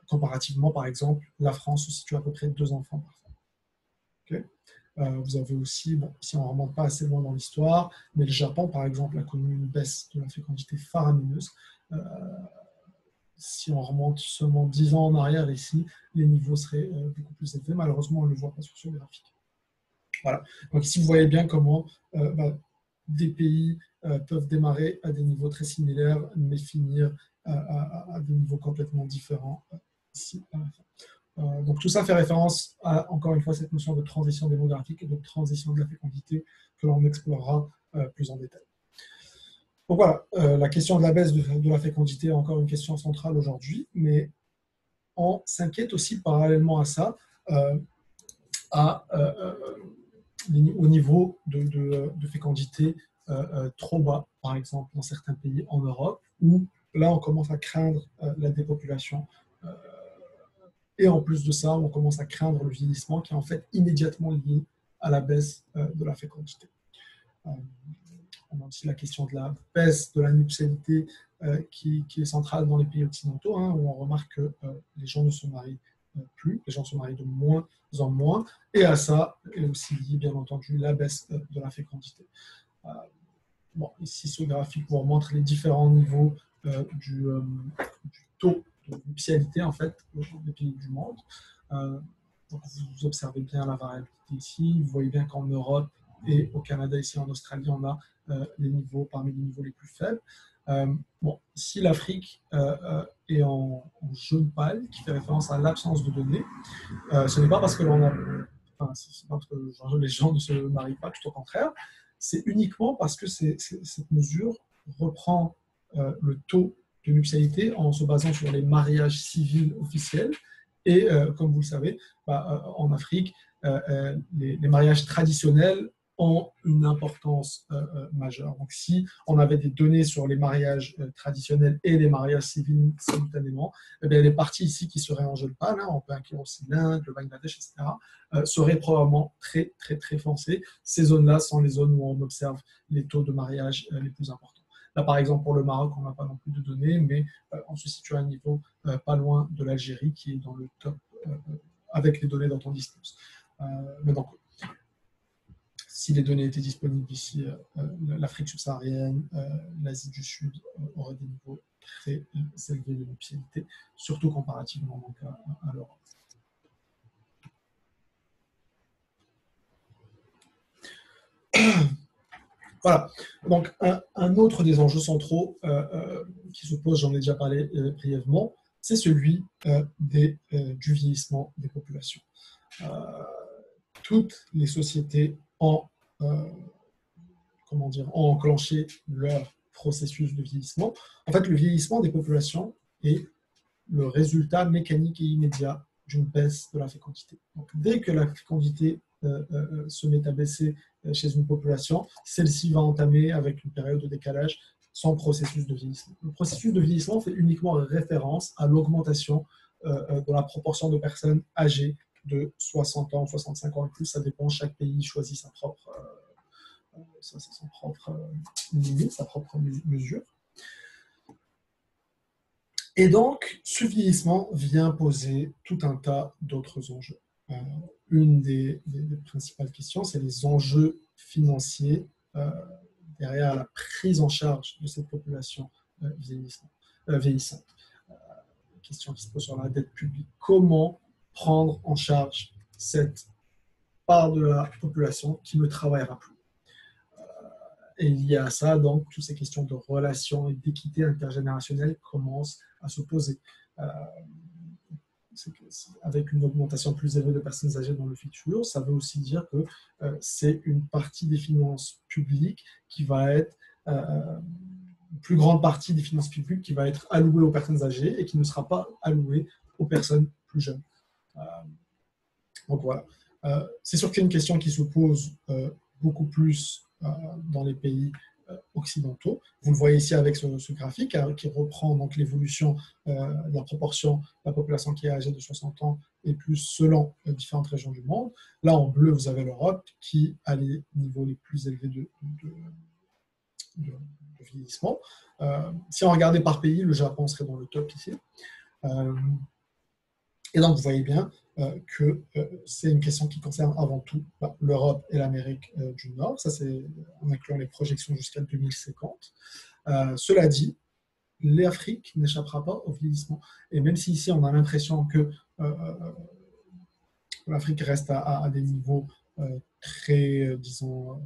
Comparativement, par exemple, la France se situe à peu près 2 enfants par femme. Okay. Vous avez aussi, bon, si on ne remonte pas assez loin dans l'histoire, mais le Japon, par exemple, a connu une baisse de la fécondité faramineuse. Si on remonte seulement 10 ans en arrière ici, les niveaux seraient beaucoup plus élevés. Malheureusement, on ne le voit pas sur ce graphique. Voilà. Donc ici, vous voyez bien comment des pays peuvent démarrer à des niveaux très similaires, mais finir à des niveaux complètement différents ici à la fin. Donc tout ça fait référence à, encore une fois, cette notion de transition démographique et de transition de la fécondité que l'on explorera plus en détail. Donc voilà, la question de la baisse de la fécondité est encore une question centrale aujourd'hui, mais on s'inquiète aussi parallèlement à ça, au niveau de fécondité trop bas, par exemple dans certains pays en Europe, où là on commence à craindre la dépopulation. Et en plus de ça, on commence à craindre le vieillissement qui est en fait immédiatement lié à la baisse de la fécondité. On a aussi la question de la baisse de la nuptialité qui est centrale dans les pays occidentaux, où on remarque que les gens ne se marient plus, les gens se marient de moins en moins, et à ça est aussi lié, bien entendu, la baisse de la fécondité. Bon, ici, ce graphique vous montre les différents niveaux du taux de nuptialité, en fait, des pays du monde. Donc, vous observez bien la variabilité ici. Vous voyez bien qu'en Europe et au Canada, ici en Australie, on a les niveaux parmi les niveaux les plus faibles. Bon, ici, l'Afrique est en jaune pâle, qui fait référence à l'absence de données. Ce n'est pas parce que l'on a... Enfin, c'est pas parce que les gens ne se marient pas, tout au contraire. C'est uniquement parce que cette mesure reprend le taux de nuptialité en se basant sur les mariages civils officiels. Et comme vous le savez, en Afrique, les mariages traditionnels ont une importance majeure. Donc, si on avait des données sur les mariages traditionnels et les mariages civils simultanément, eh bien, les parties ici qui seraient en jaune pâle, on peut inclure aussi l'Inde, le Bangladesh, etc., seraient probablement très, très, très foncées. Ces zones-là sont les zones où on observe les taux de mariage les plus importants. Là, par exemple, pour le Maroc, on n'a pas non plus de données, mais on se situe à un niveau pas loin de l'Algérie, qui est dans le top avec les données dont on dispose. Mais donc, si les données étaient disponibles ici, l'Afrique subsaharienne, l'Asie du Sud auraient des niveaux très élevés de nuptialité, surtout comparativement donc, à l'Europe. Voilà. Donc, un autre des enjeux centraux qui se pose, j'en ai déjà parlé brièvement, c'est celui du vieillissement des populations. Toutes les sociétés ont enclenché leur processus de vieillissement. En fait, le vieillissement des populations est le résultat mécanique et immédiat d'une baisse de la fécondité. Donc, dès que la fécondité se met à baisser chez une population, celle-ci va entamer, avec une période de décalage, son processus de vieillissement. Le processus de vieillissement fait uniquement référence à l'augmentation de la proportion de personnes âgées de 60 ans, 65 ans et plus. Ça dépend, chaque pays choisit sa propre limite, sa propre mesure. Et donc, ce vieillissement vient poser tout un tas d'autres enjeux. Une des principales questions, c'est les enjeux financiers derrière la prise en charge de cette population vieillissante. Question qui se pose sur la dette publique. Comment prendre en charge cette part de la population qui ne travaillera plus? Et lié à ça, donc, toutes ces questions de relations et d'équité intergénérationnelle commencent à se poser. Avec une augmentation plus élevée de personnes âgées dans le futur, ça veut aussi dire que c'est une partie des finances publiques qui va être, une plus grande partie des finances publiques qui va être allouée aux personnes âgées et qui ne sera pas allouée aux personnes plus jeunes. Donc voilà. C'est sûr que c'est une question qui se pose beaucoup plus dans les pays occidentaux. Vous le voyez ici avec ce graphique qui reprend donc l'évolution de la proportion de la population qui est âgée de 60 ans et plus selon les différentes régions du monde. Là, en bleu, vous avez l'Europe qui a les niveaux les plus élevés de vieillissement. Si on regardait par pays, le Japon serait dans le top ici. Et donc, vous voyez bien que c'est une question qui concerne avant tout l'Europe et l'Amérique du Nord. Ça, c'est en incluant les projections jusqu'à 2050. Cela dit, l'Afrique n'échappera pas au vieillissement. Et même si ici, on a l'impression que l'Afrique reste à des niveaux très, disons,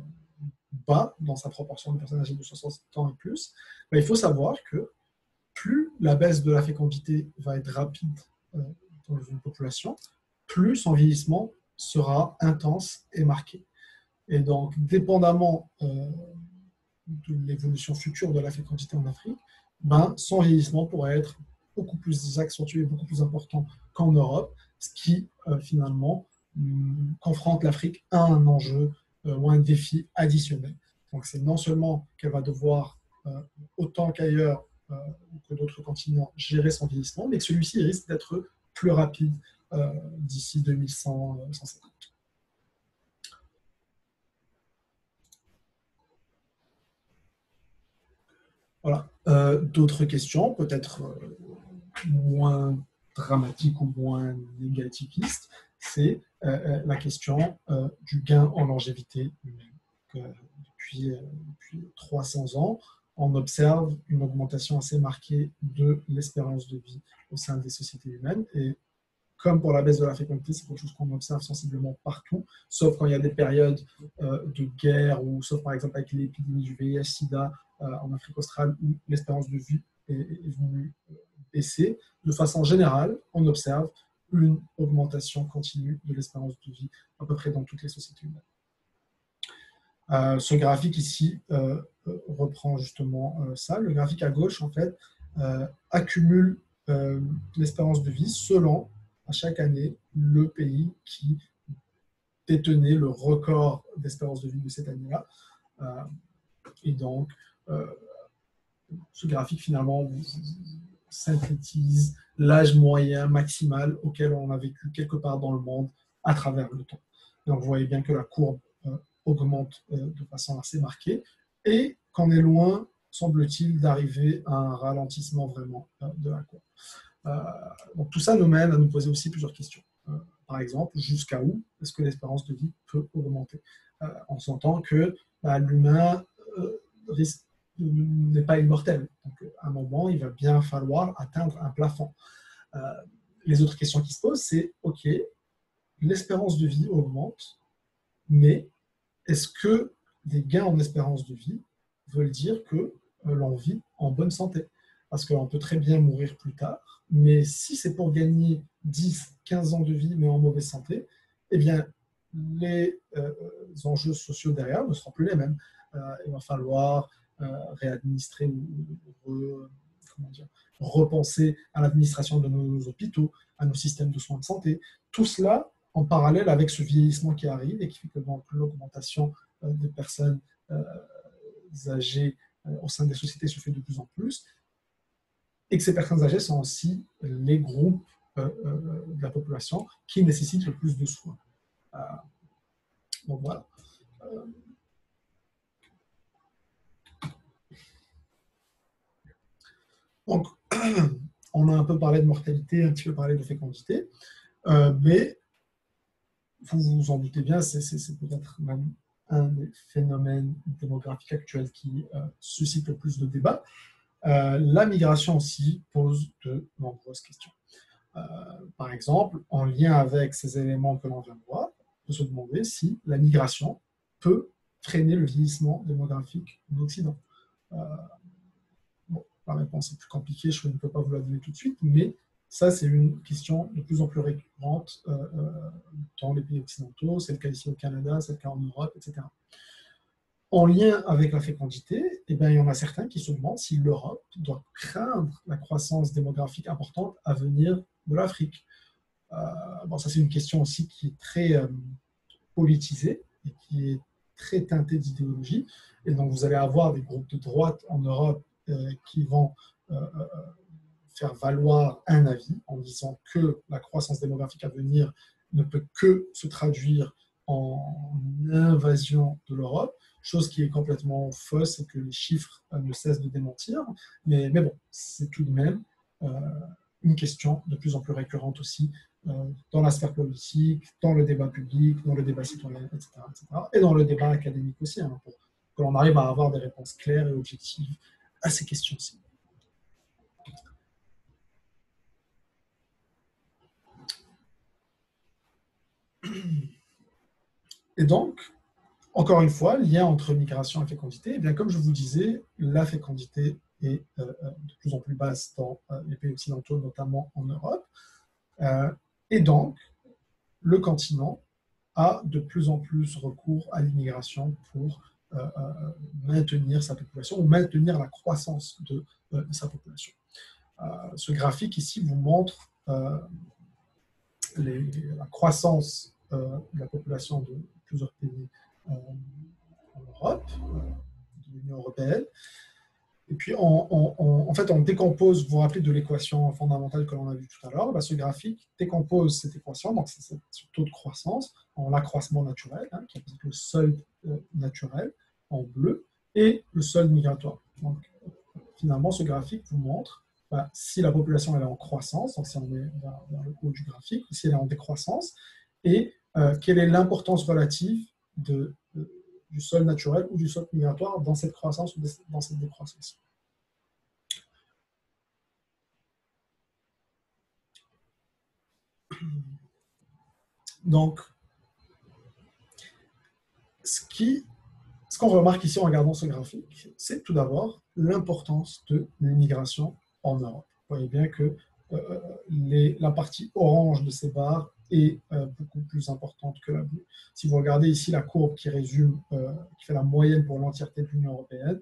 bas dans sa proportion de personnes âgées de 60 ans et plus, ben, il faut savoir que plus la baisse de la fécondité va être rapide dans une population, plus son vieillissement sera intense et marqué. Et donc, dépendamment de l'évolution future de la fécondité en Afrique, ben, son vieillissement pourrait être beaucoup plus accentué, beaucoup plus important qu'en Europe, ce qui finalement confronte l'Afrique à un enjeu ou un défi additionnel. Donc c'est non seulement qu'elle va devoir, autant qu'ailleurs ou que d'autres continents, gérer son vieillissement, mais que celui-ci risque d'être plus rapide d'ici 2100, 150. Voilà. D'autres questions, peut-être moins dramatiques ou moins négativistes, c'est la question du gain en longévité humaine. Depuis 300 ans, on observe une augmentation assez marquée de l'espérance de vie au sein des sociétés humaines. Et comme pour la baisse de la fécondité, c'est quelque chose qu'on observe sensiblement partout, sauf quand il y a des périodes de guerre, ou sauf par exemple avec l'épidémie du VIH-Sida en Afrique australe, où l'espérance de vie est venue baisser. De façon générale, on observe une augmentation continue de l'espérance de vie à peu près dans toutes les sociétés humaines. Ce graphique ici reprend justement ça. Le graphique à gauche, en fait, accumule l'espérance de vie selon, à chaque année, le pays qui détenait le record d'espérance de vie de cette année-là. Et donc, ce graphique, finalement, synthétise l'âge moyen maximal auquel on a vécu quelque part dans le monde à travers le temps. Donc, vous voyez bien que la courbe augmente de façon assez marquée et qu'on est loin, semble-t-il, d'arriver à un ralentissement vraiment de la courbe. Donc, tout ça nous mène à nous poser aussi plusieurs questions. Par exemple, jusqu'à où est-ce que l'espérance de vie peut augmenter? On s'entend que l'humain n'est pas immortel. Donc, à un moment, il va bien falloir atteindre un plafond. Les autres questions qui se posent, c'est, OK, l'espérance de vie augmente, mais est-ce que des gains en espérance de vie veulent dire que l'on vit en bonne santé? Parce qu'on peut très bien mourir plus tard, mais si c'est pour gagner 10, 15 ans de vie, mais en mauvaise santé, eh bien, les enjeux sociaux derrière ne seront plus les mêmes. Il va falloir réadministrer ou repenser à l'administration de nos hôpitaux, à nos systèmes de soins de santé. Tout cela en parallèle avec ce vieillissement qui arrive et qui fait que donc l'augmentation des personnes âgées au sein des sociétés se fait de plus en plus, et que ces personnes âgées sont aussi les groupes de la population qui nécessitent le plus de soins. Donc voilà. Donc, on a un peu parlé de mortalité, un petit peu parlé de fécondité, mais vous vous en doutez bien, c'est peut-être même un des phénomènes démographiques actuels qui suscite le plus de débats. La migration aussi pose de nombreuses questions. Par exemple, en lien avec ces éléments que l'on vient de voir, on peut se demander si la migration peut freiner le vieillissement démographique d'Occident. Bon, la réponse est plus compliquée, je ne peux pas vous la donner tout de suite, mais ça, c'est une question de plus en plus récurrente dans les pays occidentaux. C'est le cas ici au Canada, c'est le cas en Europe, etc. En lien avec la fécondité, eh bien, il y en a certains qui se demandent si l'Europe doit craindre la croissance démographique importante à venir de l'Afrique. Bon, ça, c'est une question aussi qui est très politisée et qui est très teintée d'idéologie. Et donc, vous allez avoir des groupes de droite en Europe qui vont faire valoir un avis en disant que la croissance démographique à venir ne peut que se traduire en invasion de l'Europe, chose qui est complètement fausse et que les chiffres ne cessent de démentir. Mais bon, c'est tout de même une question de plus en plus récurrente aussi dans la sphère politique, dans le débat public, dans le débat citoyen, etc. Et dans le débat académique aussi, hein, pour que l'on arrive à avoir des réponses claires et objectives à ces questions-ci. Et donc, encore une fois, lien entre migration et fécondité, eh bien, comme je vous disais, la fécondité est de plus en plus basse dans les pays occidentaux, notamment en Europe. Et donc, le continent a de plus en plus recours à l'immigration pour maintenir sa population ou maintenir la croissance de sa population. Ce graphique ici vous montre la croissance de la population de plusieurs pays en Europe, de l'Union européenne. Et puis, en fait, on décompose, vous vous rappelez de l'équation fondamentale que l'on a vue tout à l'heure, ce graphique décompose cette équation, donc c'est ce taux de croissance, en l'accroissement naturel, qui est le solde naturel, en bleu, et le solde migratoire. Donc, finalement, ce graphique vous montre si la population elle est en croissance, donc si on est vers le haut du graphique, ou si elle est en décroissance, et quelle est l'importance relative du sol naturel ou du sol migratoire dans cette croissance ou dans cette décroissance. Donc, ce qu'on remarque ici en regardant ce graphique, c'est tout d'abord l'importance de l'immigration en Europe. Vous voyez bien que la partie orange de ces barres est beaucoup plus importante que la bleue. Si vous regardez ici la courbe qui résume, qui fait la moyenne pour l'entièreté de l'Union européenne,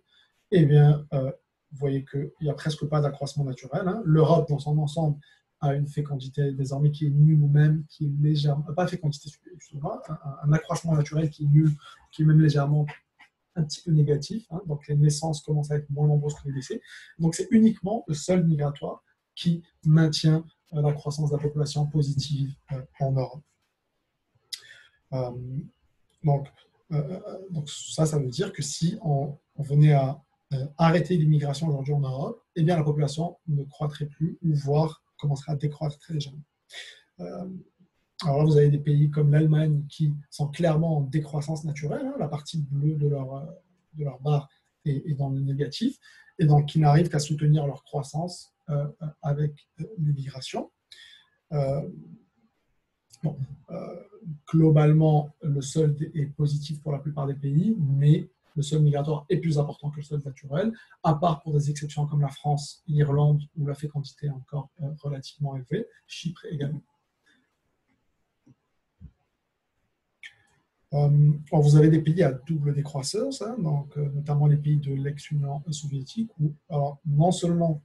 eh bien, vous voyez qu'il n'y a presque pas d'accroissement naturel. L'Europe, dans son ensemble, a une fécondité désormais qui est nulle ou même qui est légèrement, pas fécondité, un accroissement naturel qui est nul, qui est même légèrement un petit peu négatif. Donc, les naissances commencent à être moins nombreuses que les décès. Donc, c'est uniquement le solde migratoire qui maintient la croissance de la population positive en Europe. Donc, ça veut dire que si on venait à arrêter l'immigration aujourd'hui en Europe, eh bien la population ne croîtrait plus ou voire commencerait à décroître très légèrement. Alors là, vous avez des pays comme l'Allemagne qui sont clairement en décroissance naturelle, la partie bleue de leur barre est dans le négatif, et donc qui n'arrivent qu'à soutenir leur croissance avec l'immigration. Globalement, le solde est positif pour la plupart des pays, mais le solde migratoire est plus important que le solde naturel, à part pour des exceptions comme la France, l'Irlande, où la fécondité est encore relativement élevée, Chypre également. Vous avez des pays à double décroissance, donc, notamment les pays de l'ex-Union soviétique, où alors, non seulement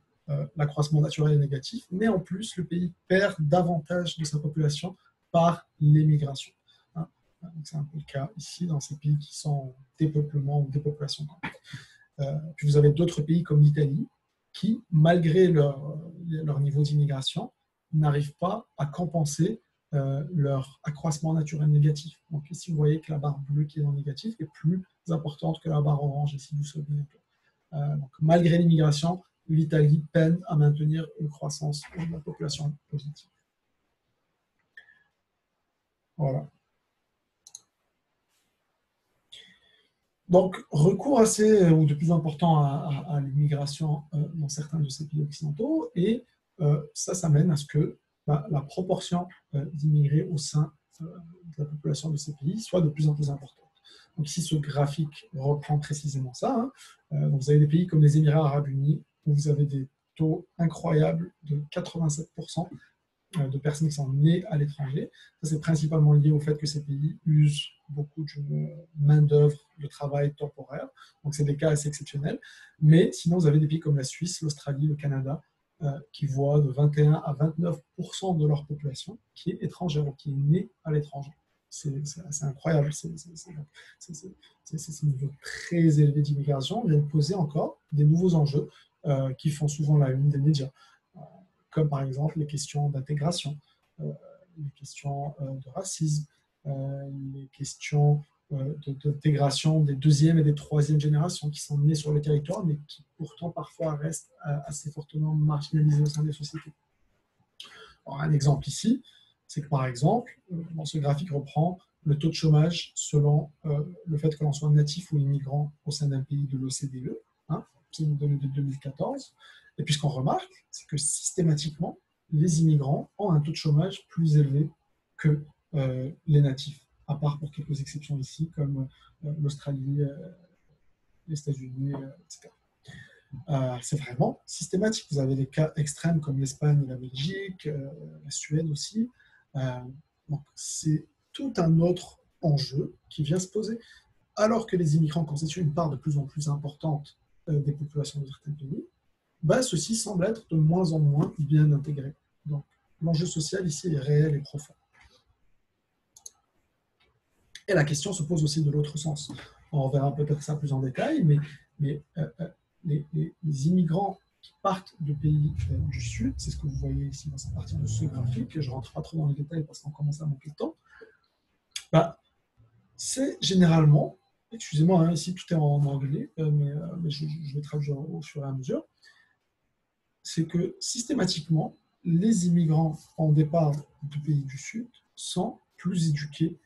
l'accroissement naturel est négatif, mais en plus, le pays perd davantage de sa population par l'émigration. C'est un peu le cas ici, dans ces pays qui sont en dépeuplement ou dépopulation. Puis vous avez d'autres pays comme l'Italie, qui, malgré leur niveau d'immigration, n'arrivent pas à compenser leur accroissement naturel négatif. Donc ici, vous voyez que la barre bleue qui est dans le négatif est plus importante que la barre orange, ici, vous souvenez un peu. Donc, malgré l'immigration, l'Italie peine à maintenir une croissance de la population positive. Voilà. Donc, recours assez ou de plus important à l'immigration dans certains de ces pays occidentaux, et ça mène à ce que la proportion d'immigrés au sein de la population de ces pays soit de plus en plus importante. Donc ici, ce graphique reprend précisément ça. Donc, vous avez des pays comme les Émirats arabes unis, où vous avez des taux incroyables de 87% de personnes qui sont nées à l'étranger. Ça, c'est principalement lié au fait que ces pays usent beaucoup d'une main-d'œuvre de travail temporaire. Donc, c'est des cas assez exceptionnels. Mais sinon, vous avez des pays comme la Suisse, l'Australie, le Canada, qui voient de 21 à 29% de leur population qui est étrangère ou qui est née à l'étranger. C'est incroyable. C'est un niveau très élevé d'immigration. Vient poser encore des nouveaux enjeux qui font souvent la une des médias, comme par exemple les questions d'intégration, les questions de racisme, les questions d'intégration des deuxième et des troisième générations qui sont nées sur le territoire, mais qui pourtant parfois restent assez fortement marginalisées au sein des sociétés. Alors, un exemple ici, c'est que par exemple, dans ce graphique reprend le taux de chômage selon le fait que l'on soit natif ou immigrant au sein d'un pays de l'OCDE, c'est une donnée de 2014. Et puis ce qu'on remarque, c'est que systématiquement, les immigrants ont un taux de chômage plus élevé que les natifs. à part pour quelques exceptions ici, comme l'Australie, les États-Unis, etc. C'est vraiment systématique. Vous avez des cas extrêmes comme l'Espagne et la Belgique, la Suède aussi. Donc, c'est tout un autre enjeu qui vient se poser. Alors que les immigrants constituent une part de plus en plus importante des populations de certains pays, ceci semble être de moins en moins bien intégré. Donc, l'enjeu social ici est réel et profond. Et la question se pose aussi de l'autre sens. On verra peut-être ça plus en détail, mais les immigrants qui partent de pays du Sud, c'est ce que vous voyez ici dans cette partie de ce graphique, je ne rentre pas trop dans les détails parce qu'on commence à manquer de temps, c'est généralement, excusez-moi, hein, ici tout est en anglais, mais je vais traduire au fur et à mesure, c'est que systématiquement, les immigrants en départ de pays du Sud sont plus éduqués,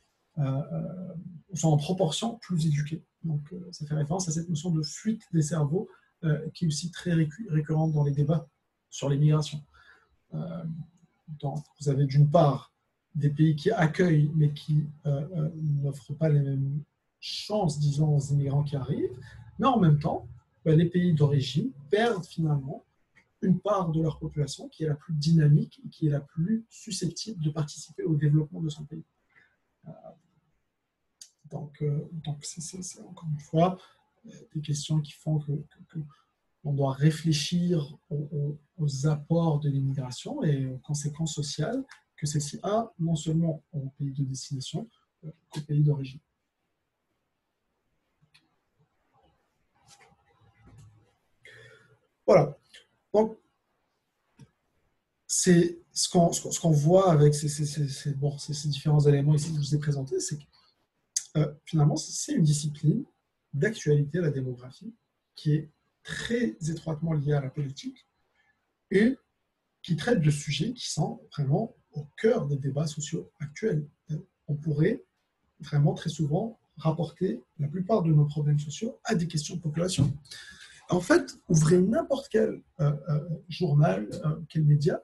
sont en proportion plus éduqués. Donc, ça fait référence à cette notion de fuite des cerveaux qui est aussi très récurrente dans les débats sur l'immigration. Donc, vous avez d'une part des pays qui accueillent mais qui n'offrent pas les mêmes chances, disons, aux immigrants qui arrivent, mais en même temps, les pays d'origine perdent finalement une part de leur population qui est la plus dynamique et qui est la plus susceptible de participer au développement de son pays. Donc c'est encore une fois des questions qui font qu'on doit réfléchir aux apports de l'immigration et aux conséquences sociales que celle-ci a, non seulement au pays de destination, qu'au pays d'origine. Voilà. Donc, c'est ce qu'on voit avec ces différents éléments ici que je vous ai présentés, c'est que finalement, c'est une discipline d'actualité, la démographie, qui est très étroitement liée à la politique et qui traite de sujets qui sont vraiment au cœur des débats sociaux actuels. On pourrait vraiment très souvent rapporter la plupart de nos problèmes sociaux à des questions de population. En fait, ouvrez n'importe quel journal, quel média,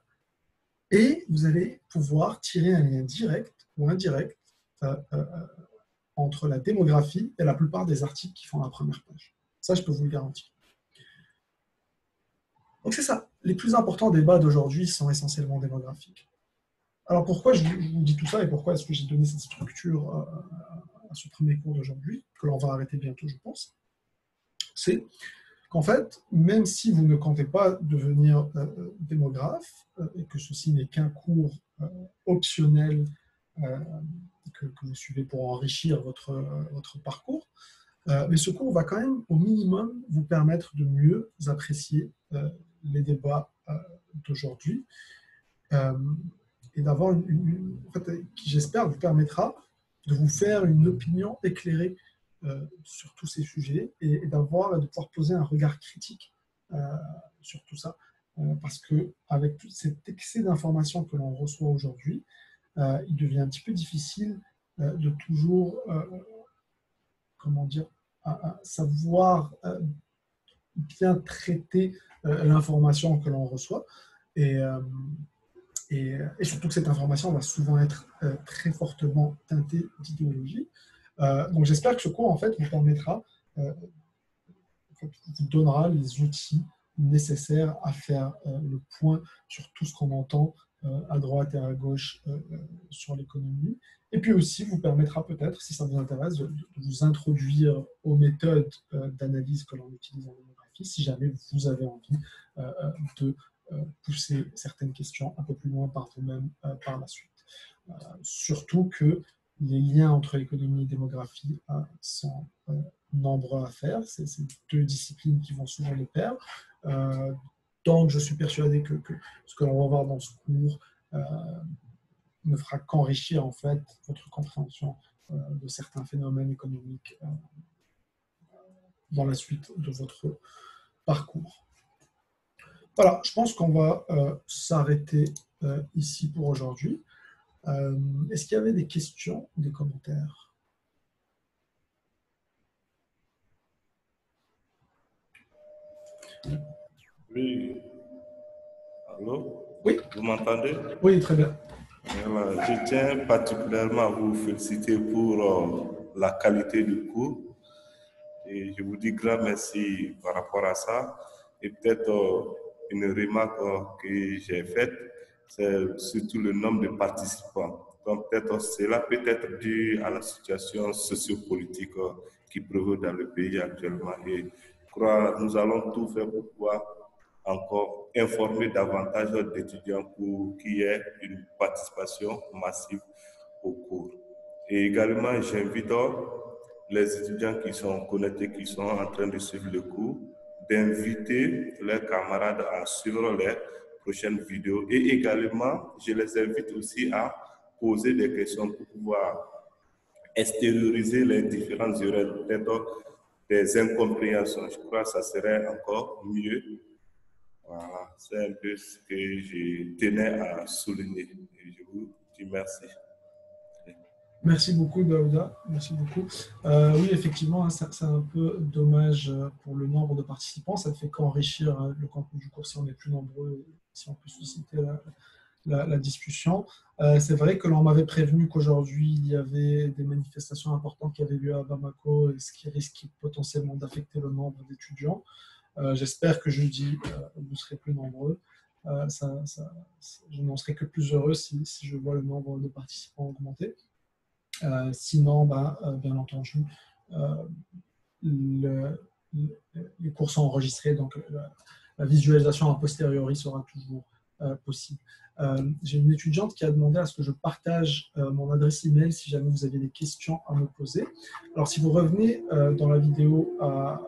et vous allez pouvoir tirer un lien direct ou indirect entre la démographie et la plupart des articles qui font la première page. Ça, je peux vous le garantir. Donc c'est ça. Les plus importants débats d'aujourd'hui sont essentiellement démographiques. Alors pourquoi je vous dis tout ça et pourquoi est-ce que j'ai donné cette structure à ce premier cours d'aujourd'hui, que l'on va arrêter bientôt, je pense, c'est qu'en fait, même si vous ne comptez pas devenir démographe, et que ceci n'est qu'un cours optionnel que vous suivez pour enrichir votre parcours, mais ce cours va quand même, au minimum, vous permettre de mieux apprécier les débats d'aujourd'hui et d'avoir en fait, qui, j'espère, vous permettra de vous faire une opinion éclairée sur tous ces sujets et de pouvoir poser un regard critique sur tout ça. Parce qu'avec tout cet excès d'informations que l'on reçoit aujourd'hui, il devient un petit peu difficile de toujours, comment dire, à savoir bien traiter l'information que l'on reçoit. Et surtout que cette information va souvent être très fortement teintée d'idéologie. Donc j'espère que ce cours en fait vous permettra, vous donnera les outils nécessaires à faire le point sur tout ce qu'on entend à droite et à gauche sur l'économie, et puis aussi vous permettra peut-être, si ça vous intéresse, de vous introduire aux méthodes d'analyse que l'on utilise en démographie, si jamais vous avez envie de pousser certaines questions un peu plus loin par vous-même par la suite. Surtout que les liens entre économie et démographie sont nombreux à faire. C'est deux disciplines qui vont souvent de pair. Donc, je suis persuadé que ce que l'on va voir dans ce cours ne fera qu'enrichir en fait votre compréhension de certains phénomènes économiques dans la suite de votre parcours. Voilà, je pense qu'on va s'arrêter ici pour aujourd'hui. Est-ce qu'il y avait des questions ou des commentaires? Oui. Allô? Oui. Vous m'entendez? Oui, très bien. Voilà, je tiens particulièrement à vous féliciter pour la qualité du cours et je vous dis grand merci par rapport à ça. Et peut-être une remarque que j'ai faite, c'est surtout le nombre de participants. Donc peut-être cela peut être dû à la situation sociopolitique qui prévaut dans le pays actuellement. Et je crois que nous allons tout faire pour pouvoir encore informer davantage d'étudiants pour qu'il y ait une participation massive au cours. Et également, j'invite les étudiants qui sont connectés, qui sont en train de suivre le cours, d'inviter leurs camarades à suivre les prochaines vidéos. Et également, je les invite aussi à poser des questions pour pouvoir extérioriser les différentes erreurs, peut-être des incompréhensions. Je crois que ça serait encore mieux. Voilà, c'est un peu ce que je tenais à souligner. Et je vous dis merci. Merci beaucoup, Daouda. Merci beaucoup. Oui, effectivement, c'est un peu dommage pour le nombre de participants. Ça ne fait qu'enrichir le contenu du cours si on est plus nombreux, si on peut susciter la discussion. C'est vrai que l'on m'avait prévenu qu'aujourd'hui, il y avait des manifestations importantes qui avaient lieu à Bamako, ce qui risque potentiellement d'affecter le nombre d'étudiants. J'espère que jeudi, vous serez plus nombreux. Je n'en serai que plus heureux si je vois le nombre de participants augmenter. Sinon, bien entendu, les cours sont enregistrés, donc la visualisation a posteriori sera toujours possible. J'ai une étudiante qui a demandé à ce que je partage mon adresse email si jamais vous avez des questions à me poser. Alors, si vous revenez dans la vidéo à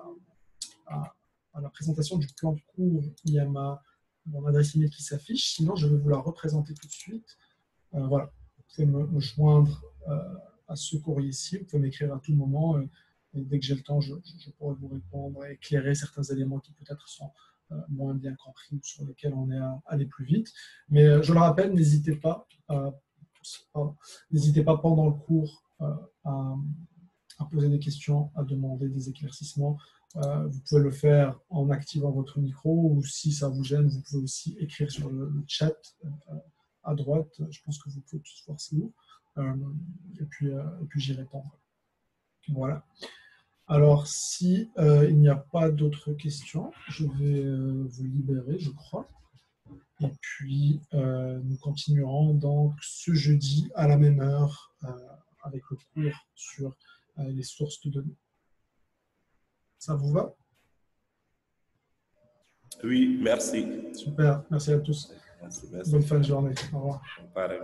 la présentation du plan de cours, il y a mon adresse email qui s'affiche. Sinon, je vais vous la représenter tout de suite. Voilà, vous pouvez me joindre à ce courrier-ci. Vous pouvez m'écrire à tout moment. Et dès que j'ai le temps, je pourrai vous répondre et éclairer certains éléments qui peut-être sont moins bien compris ou sur lesquels on est à aller plus vite. Mais je le rappelle, n'hésitez pas pendant le cours à poser des questions, à demander des éclaircissements. Vous pouvez le faire en activant votre micro ou si ça vous gêne, vous pouvez aussi écrire sur le chat à droite. Je pense que vous pouvez tous voir c'est où. Et puis j'y répondrai. Voilà. Alors, si il n'y a pas d'autres questions, je vais vous libérer, je crois. Et puis, nous continuerons donc ce jeudi à la même heure avec le cours sur les sources de données. Ça vous va? Oui, merci. Super, merci à tous. Merci. Bonne fin de journée. Au revoir. Pareil.